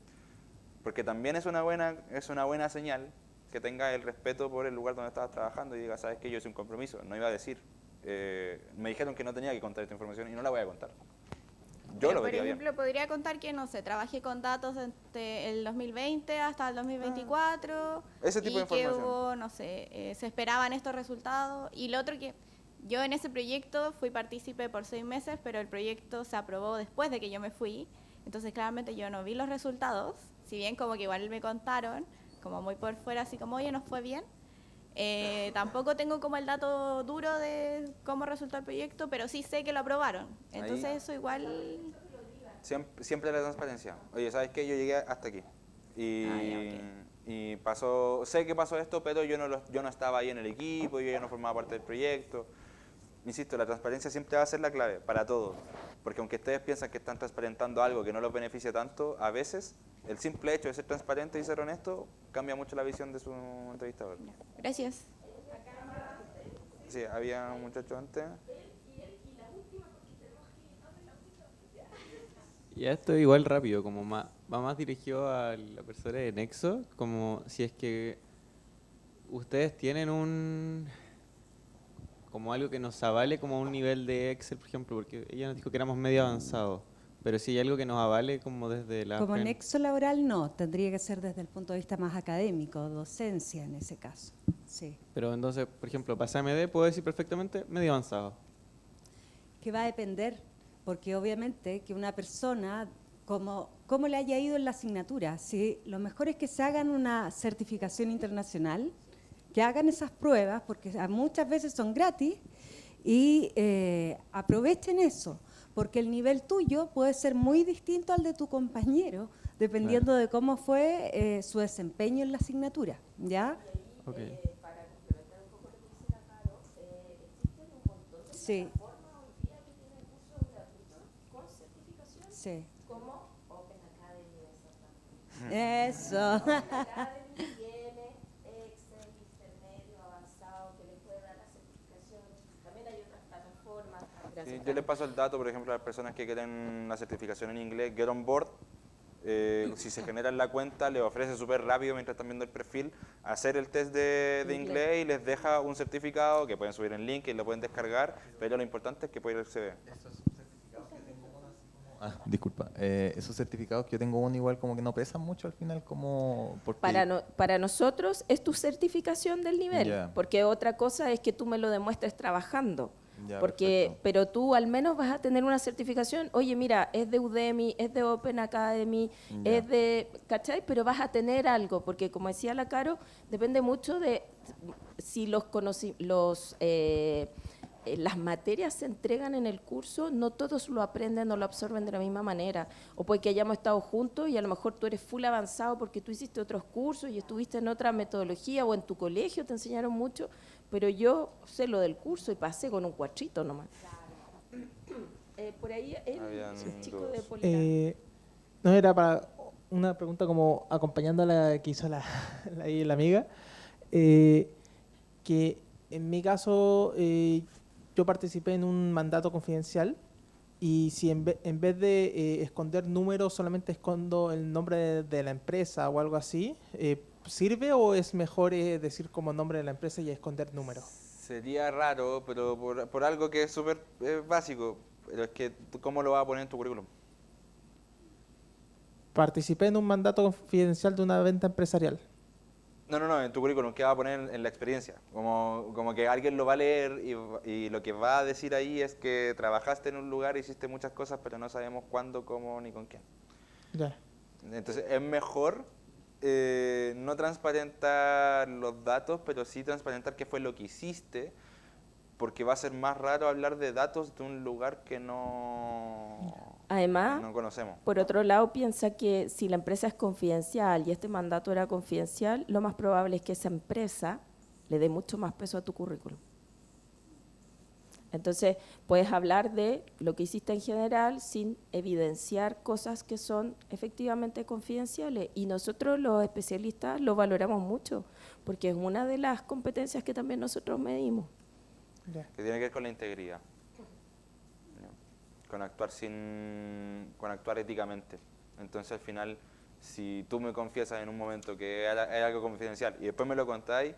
Porque también es una buena señal que tengas el respeto por el lugar donde estabas trabajando y digas, sabes que yo hice un compromiso, no iba a decir. Me dijeron que no tenía que contar esta información y no la voy a contar. Yo lo vería bien. Por ejemplo, podría contar que, no sé, trabajé con datos desde el 2020 hasta el 2024. Ese tipo de información. Y que hubo, no sé, se esperaban estos resultados. Y lo otro que yo en ese proyecto fui partícipe por 6 meses, pero el proyecto se aprobó después de que yo me fui. Entonces, claramente yo no vi los resultados. Si bien como que igual me contaron, como muy por fuera, así como, oye, nos fue bien. Tampoco tengo como el dato duro de cómo resultó el proyecto, pero sí sé que lo aprobaron. Entonces eso igual... Siempre la transparencia. Oye, ¿sabes qué? Yo llegué hasta aquí. Y pasó, sé que pasó esto, pero yo no estaba ahí en el equipo, yo ya no formaba parte del proyecto. Insisto, la transparencia siempre va a ser la clave para todos. Porque aunque ustedes piensan que están transparentando algo que no los beneficia tanto, a veces el simple hecho de ser transparente y ser honesto cambia mucho la visión de su entrevistador. Gracias. Sí, había un muchacho antes. Y esto igual rápido, como va más dirigido a la persona de Nexo, como si es que ustedes tienen como algo que nos avale como un nivel de Excel, por ejemplo, porque ella nos dijo que éramos medio avanzados, pero si hay algo que nos avale como desde la... Como nexo laboral no, tendría que ser desde el punto de vista más académico, docencia en ese caso, sí. Pero entonces, por ejemplo, para AMD puedo decir perfectamente medio avanzado. Que va a depender, porque obviamente que una persona, cómo le haya ido en la asignatura, si lo mejor es que se hagan una certificación internacional, que hagan esas pruebas, porque muchas veces son gratis, y aprovechen eso, porque el nivel tuyo puede ser muy distinto al de tu compañero, dependiendo de cómo fue su desempeño en la asignatura, ¿ya? Okay. Para complementar un poco lo que dice la Caro, existen un montón de Sí. plataformas hoy día que tienen cursos gratuitos con Sí. Como Open Academy, Eso. Open Academy tiene Excel intermedio, avanzado, que le puede dar la certificación. También hay otras plataformas. Sí, yo les paso el dato, por ejemplo, a las personas que quieren la certificación en inglés, Get On Board. Si se generan la cuenta, les ofrece súper rápido, mientras están viendo el perfil, hacer el test de inglés y les deja un certificado que pueden subir en link y lo pueden descargar, pero lo importante es que pueden acceder. Disculpa, esos certificados que yo tengo uno igual como que no pesan mucho al final como... Porque... Para nosotros es tu certificación del nivel, Ya. porque otra cosa es que tú me lo demuestres trabajando. Ya, Porque, pero tú al menos vas a tener una certificación, oye mira, es de Udemy, es de Open Academy, Ya. es de, ¿cachai? Pero vas a tener algo, porque como decía la Caro, depende mucho de si las materias se entregan en el curso, no todos lo aprenden o lo absorben de la misma manera. O puede que hayamos estado juntos y a lo mejor tú eres full avanzado porque tú hiciste otros cursos y estuviste en otra metodología o en tu colegio te enseñaron mucho, pero yo sé lo del curso y pasé con un cuatrito nomás. Por ahí el chico de Polina. No, era para una pregunta como acompañando a la que hizo la amiga, que en mi caso yo participé en un mandato confidencial y si en vez de esconder números solamente escondo el nombre de la empresa o algo así, ¿sirve o es mejor decir como nombre de la empresa y esconder números? Sería raro, pero por algo que es súper básico, pero es que ¿cómo lo vas a poner en tu currículum? Participé en un mandato confidencial de una venta empresarial. No, en tu currículum, ¿qué va a poner en la experiencia? Como que alguien lo va a leer y lo que va a decir ahí es que trabajaste en un lugar, hiciste muchas cosas, pero no sabemos cuándo, cómo ni con quién. Ya. Entonces es mejor no transparentar los datos, pero sí transparentar qué fue lo que hiciste, porque va a ser más raro hablar de datos de un lugar que Además, no conocemos. por otro lado, piensa que si la empresa es confidencial y este mandato era confidencial, lo más probable es que esa empresa le dé mucho más peso a tu currículum. Entonces, puedes hablar de lo que hiciste en general sin evidenciar cosas que son efectivamente confidenciales. Y nosotros, los especialistas, lo valoramos mucho, porque es una de las competencias que también nosotros medimos. Que tiene que ver con la integridad. Con actuar éticamente. Entonces al final, si tú me confiesas en un momento que era algo confidencial y después me lo contáis,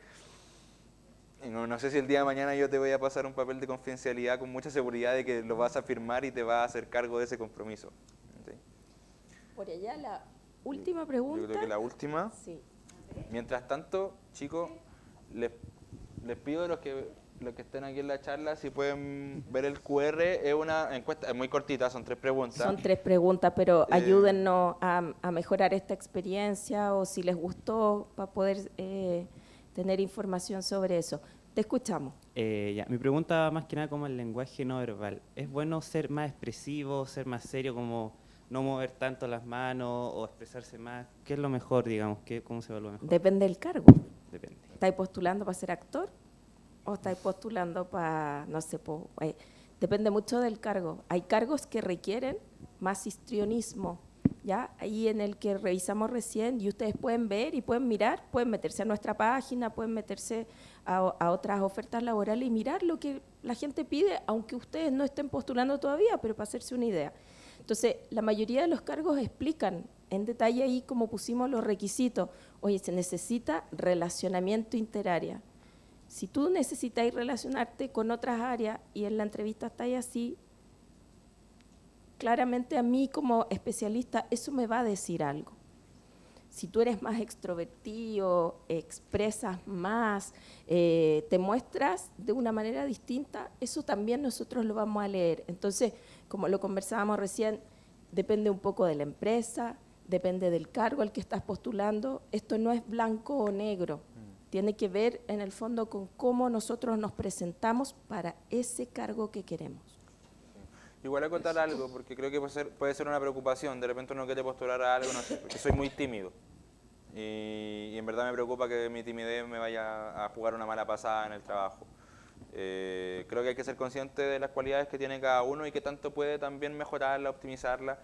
no sé si el día de mañana yo te voy a pasar un papel de confidencialidad con mucha seguridad de que lo vas a firmar y te vas a hacer cargo de ese compromiso. ¿Sí? Por allá la última pregunta. Yo creo que la última. Sí. Mientras tanto, chicos, les pido a los que estén aquí en la charla, si pueden ver el QR, es una encuesta, es muy cortita, son 3 preguntas. Son 3 preguntas, pero ayúdennos a mejorar esta experiencia o si les gustó para poder tener información sobre eso. Te escuchamos. Mi pregunta más que nada como el lenguaje no verbal. ¿Es bueno ser más expresivo, ser más serio, como no mover tanto las manos o expresarse más? ¿Qué es lo mejor, digamos? ¿Cómo se evalúa mejor? Depende del cargo. Depende. ¿Estáis postulando para ser actor? ¿O estáis postulando para, no sé, depende mucho del cargo. Hay cargos que requieren más histrionismo, ¿ya? Ahí en el que revisamos recién y ustedes pueden ver y pueden mirar, pueden meterse a nuestra página, pueden meterse a otras ofertas laborales y mirar lo que la gente pide, aunque ustedes no estén postulando todavía, pero para hacerse una idea. Entonces, la mayoría de los cargos explican en detalle ahí como pusimos los requisitos. Oye, se necesita relacionamiento interárea. Si tú necesitas relacionarte con otras áreas y en la entrevista está ahí así, claramente a mí como especialista eso me va a decir algo. Si tú eres más extrovertido, expresas más, te muestras de una manera distinta, eso también nosotros lo vamos a leer. Entonces, como lo conversábamos recién, depende un poco de la empresa, depende del cargo al que estás postulando. Esto no es blanco o negro. Tiene que ver, en el fondo, con cómo nosotros nos presentamos para ese cargo que queremos. Igual a contar algo, porque creo que puede ser una preocupación. De repente uno quiere postular a algo, no sé, porque soy muy tímido. Y en verdad me preocupa que mi timidez me vaya a jugar una mala pasada en el trabajo. Creo que hay que ser consciente de las cualidades que tiene cada uno y que tanto puede también mejorarla, optimizarla.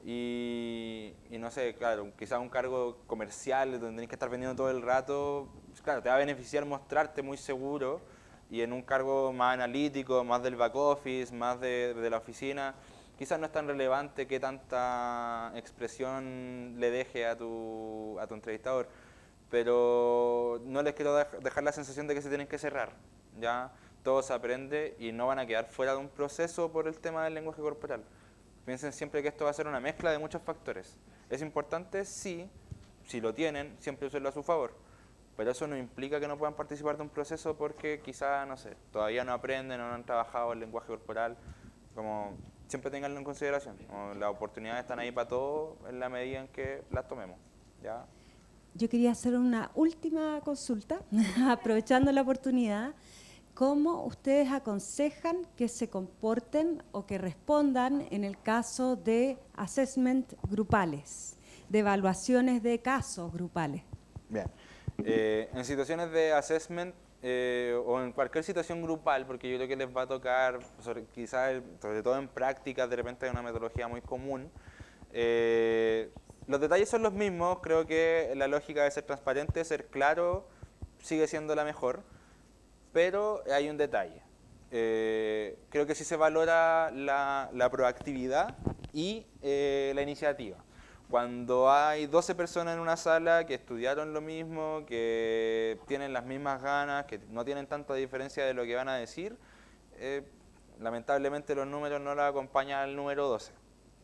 Y no sé, claro, quizás un cargo comercial donde tenés que estar vendiendo todo el rato, pues claro, te va a beneficiar mostrarte muy seguro, y en un cargo más analítico, más del back office, más de la oficina, quizás no es tan relevante qué tanta expresión le deje a tu entrevistador, pero no les quiero dejar la sensación de que se tienen que cerrar, ya todo se aprende y no van a quedar fuera de un proceso por el tema del lenguaje corporal. Piensen siempre que esto va a ser una mezcla de muchos factores. ¿Es importante? Sí, si lo tienen, siempre úsenlo a su favor. Pero eso no implica que no puedan participar de un proceso porque quizá, no sé, todavía no aprenden o no han trabajado el lenguaje corporal. Como siempre tenganlo en consideración. Las oportunidades están ahí para todos en la medida en que las tomemos. ¿Ya? Yo quería hacer una última consulta, aprovechando la oportunidad. ¿Cómo ustedes aconsejan que se comporten o que respondan en el caso de assessment grupales, de evaluaciones de casos grupales? Bien. En situaciones de assessment o en cualquier situación grupal, porque yo creo que les va a tocar, quizás sobre todo en prácticas, de repente hay una metodología muy común. Los detalles son los mismos, creo que la lógica de ser transparente, ser claro, sigue siendo la mejor, pero hay un detalle. Creo que sí se valora la proactividad y la iniciativa. Cuando hay 12 personas en una sala que estudiaron lo mismo, que tienen las mismas ganas, que no tienen tanta diferencia de lo que van a decir, lamentablemente los números no los acompañan al número 12.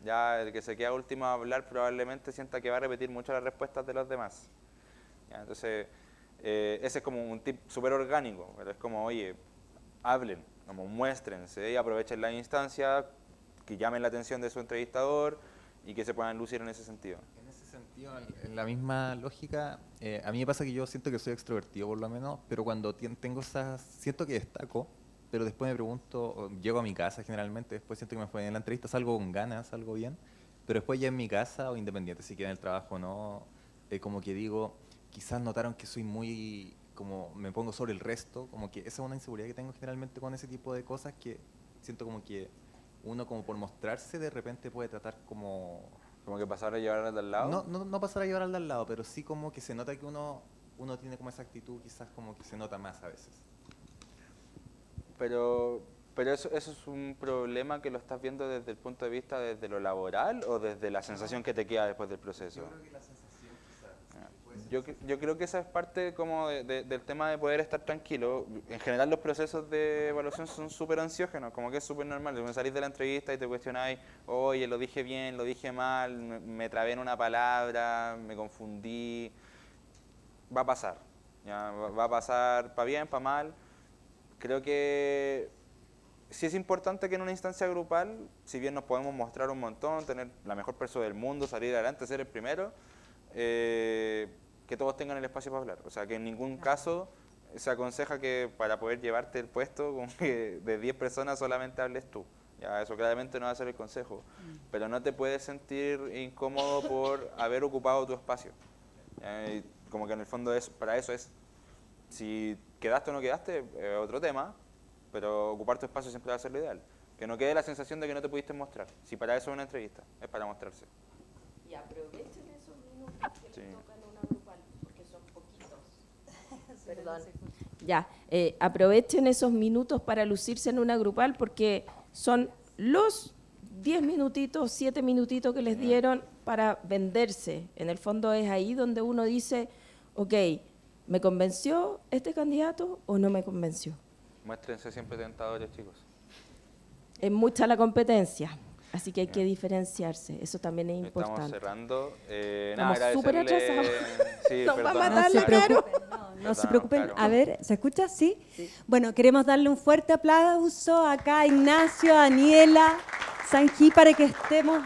Ya el que se queda último a hablar probablemente sienta que va a repetir mucho las respuestas de los demás. ¿Ya? Entonces, ese es como un tip súper orgánico, pero es como, oye, hablen, como muéstrense y aprovechen la instancia, que llamen la atención de su entrevistador y que se puedan lucir en ese sentido. En ese sentido, en la misma lógica, a mí me pasa que yo siento que soy extrovertido por lo menos, pero cuando tengo esas, siento que destaco, pero después me pregunto, llego a mi casa generalmente, después siento que me fue bien en la entrevista, salgo con ganas, salgo bien, pero después ya en mi casa o independiente si queda en el trabajo o no, como que digo, quizás notaron que soy muy, como me pongo sobre el resto, como que esa es una inseguridad que tengo generalmente con ese tipo de cosas, que siento como que uno como por mostrarse de repente puede tratar como... ¿Como que pasar a llevar al de al lado? No pasar a llevar al de al lado, pero sí como que se nota que uno tiene como esa actitud, quizás como que se nota más a veces. Pero eso es un problema que lo estás viendo desde el punto de vista desde lo laboral o desde la sensación que te queda después del proceso. Yo creo que la sensación quizás. Yo creo que esa es parte como del tema de poder estar tranquilo. En general los procesos de evaluación son súper ansiógenos, como que es súper normal. Cuando salís de la entrevista y te cuestionáis, oye, lo dije bien, lo dije mal, me trabé en una palabra, me confundí. Va a pasar, ¿ya? Va a pasar para bien, para mal. Creo que sí es importante que en una instancia grupal, si bien nos podemos mostrar un montón, tener la mejor persona del mundo, salir adelante, ser el primero, que todos tengan el espacio para hablar. O sea, que en ningún caso se aconseja que para poder llevarte el puesto, como que de 10 personas solamente hables tú. Ya, eso claramente no va a ser el consejo. Pero no te puedes sentir incómodo por haber ocupado tu espacio. Como que en el fondo para eso es. Si quedaste o no quedaste, es otro tema, pero ocupar tu espacio siempre va a ser lo ideal. Que no quede la sensación de que no te pudiste mostrar. Si para eso es una entrevista, es para mostrarse. Y aprovechen esos minutos que les tocan una grupal, porque son poquitos. Perdón. Ya, aprovechen esos minutos para lucirse en una grupal, porque son los 10 minutitos, 7 minutitos que les dieron para venderse. En el fondo es ahí donde uno dice, ok, ¿me convenció este candidato o no me convenció? Muéstrense siempre tentadores, chicos. Es mucha la competencia, así que hay que diferenciarse. Eso también es importante. Estamos cerrando. Estamos súper atrasados. Sí, Nos va a matar No se la Caro. No se preocupen. A ver, ¿se escucha? ¿Sí? Bueno, queremos darle un fuerte aplauso acá a Ignacio, a Daniela, Sanji, para que estemos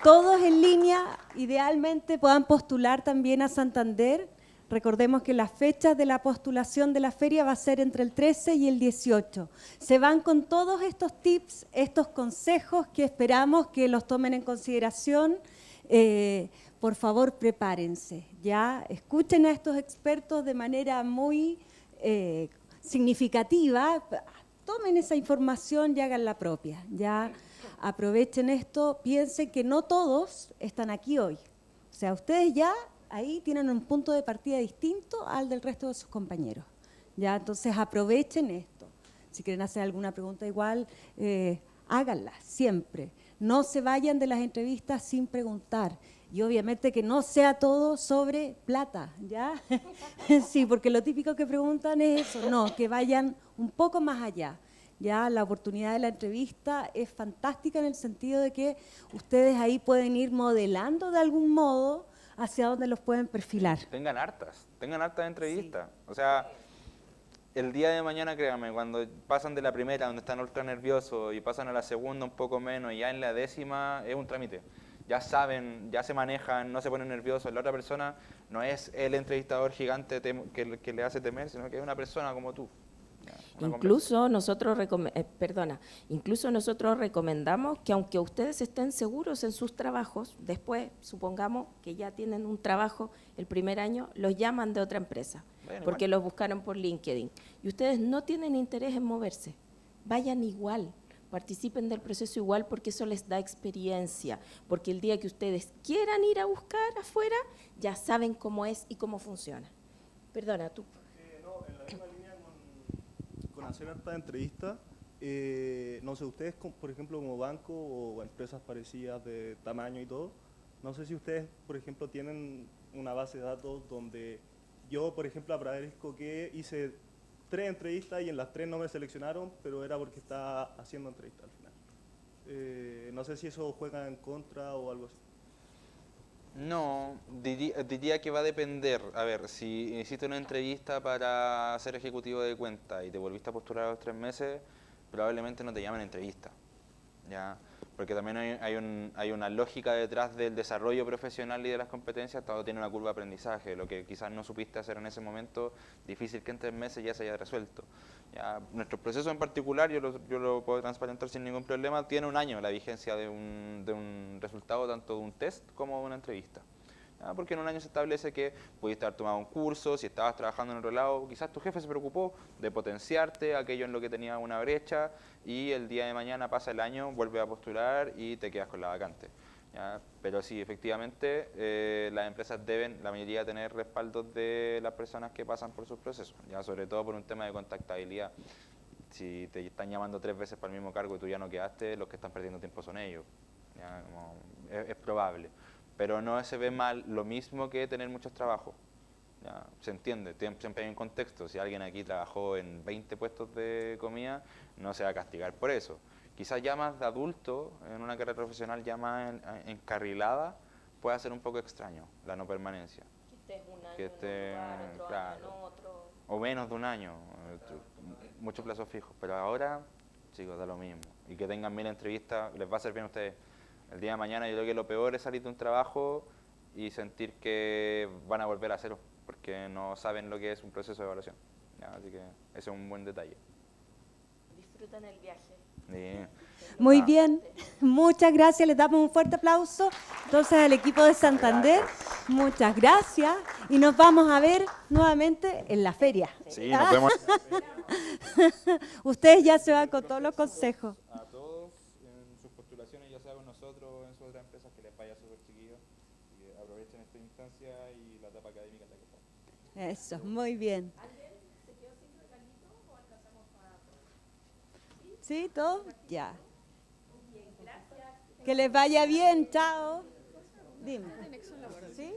todos en línea. Idealmente puedan postular también a Santander. Recordemos que las fechas de la postulación de la feria va a ser entre el 13 y el 18. Se van con todos estos tips, estos consejos que esperamos que los tomen en consideración. Por favor, prepárense, ya escuchen a estos expertos de manera muy significativa, tomen esa información y hagan la propia. Ya aprovechen esto, piensen que no todos están aquí hoy. O sea, ustedes ya ahí tienen un punto de partida distinto al del resto de sus compañeros. Ya, entonces aprovechen esto. Si quieren hacer alguna pregunta igual, háganla siempre. No se vayan de las entrevistas sin preguntar. Y obviamente que no sea todo sobre plata, ¿ya? Sí, porque lo típico que preguntan es eso. No, que vayan un poco más allá. Ya la oportunidad de la entrevista es fantástica en el sentido de que ustedes ahí pueden ir modelando de algún modo hacia dónde los pueden perfilar. Tengan hartas entrevistas. Sí. O sea, el día de mañana, créanme, cuando pasan de la primera, donde están ultra nerviosos, y pasan a la segunda un poco menos, y ya en la décima es un trámite. Ya saben, ya se manejan, no se ponen nerviosos. La otra persona no es el entrevistador gigante que le hace temer, sino que es una persona como tú. Incluso nosotros recomendamos que aunque ustedes estén seguros en sus trabajos, después, supongamos que ya tienen un trabajo el primer año, los llaman de otra empresa, porque los buscaron por LinkedIn, y ustedes no tienen interés en moverse, vayan igual, participen del proceso igual, porque eso les da experiencia, porque el día que ustedes quieran ir a buscar afuera, ya saben cómo es y cómo funciona. Perdona, tú. No, en la misma línea con hacer harta entrevista, no sé, ustedes, por ejemplo, como banco o empresas parecidas de tamaño y todo, no sé si ustedes, por ejemplo, tienen una base de datos donde yo, por ejemplo, aparezco que hice 3 entrevistas y en las 3 no me seleccionaron, pero era porque estaba haciendo entrevistas al final. No sé si eso juega en contra o algo así. No, diría que va a depender. A ver, si hiciste una entrevista para ser ejecutivo de cuenta y te volviste a postular a los 3 meses, probablemente no te llamen entrevista, ¿ya? Porque también hay una lógica detrás del desarrollo profesional y de las competencias. Todo tiene una curva de aprendizaje. Lo que quizás no supiste hacer en ese momento, difícil que en 3 meses ya se haya resuelto. Ya, nuestro proceso en particular, yo lo puedo transparentar sin ningún problema, tiene 1 año la vigencia de un resultado, tanto de un test como de una entrevista. ¿Ya? Porque en 1 año se establece que pudiste haber tomado un curso, si estabas trabajando en otro lado, quizás tu jefe se preocupó de potenciarte aquello en lo que tenía una brecha, y el día de mañana pasa el año, vuelves a postular y te quedas con la vacante. ¿Ya? Pero sí, efectivamente, las empresas deben, la mayoría, tener respaldos de las personas que pasan por sus procesos, ya sobre todo por un tema de contactabilidad. Si te están llamando 3 veces para el mismo cargo y tú ya no quedaste, los que están perdiendo tiempo son ellos. ¿Ya? Es probable. Pero no se ve mal lo mismo que tener muchos trabajos. ¿Ya? Se entiende, siempre hay un contexto. Si alguien aquí trabajó en 20 puestos de comida, no se va a castigar por eso. Quizás ya más de adulto, en una carrera profesional ya más encarrilada, puede ser un poco extraño la no permanencia. Que estés 1 año que esté, en un lugar, otro claro, año en otro. O menos de 1 año, muchos plazos fijos. Pero ahora, chicos, da lo mismo. Y que tengan 1000 entrevistas, les va a hacer bien a ustedes. El día de mañana yo creo que lo peor es salir de un trabajo y sentir que van a volver a cero, porque no saben lo que es un proceso de evaluación. ¿Ya? Así que ese es un buen detalle. Disfrutan el viaje. Sí. Muy bien, muchas gracias, les damos un fuerte aplauso entonces al equipo de Santander, muchas gracias, y nos vamos a ver nuevamente en la feria. Sí, nos vemos. Ustedes ya se van con todos los consejos. A todos en sus postulaciones, ya sea con nosotros, en sus otras empresas, que les vaya súper chiquillos, y aprovechen esta instancia y la etapa académica en la que están. Eso, muy bien. ¿Se quedó sin regalito o alcanzamos para todo? ¿Sí? ¿Todo? Ya. Que les vaya bien, chao. Dime. ¿Sí?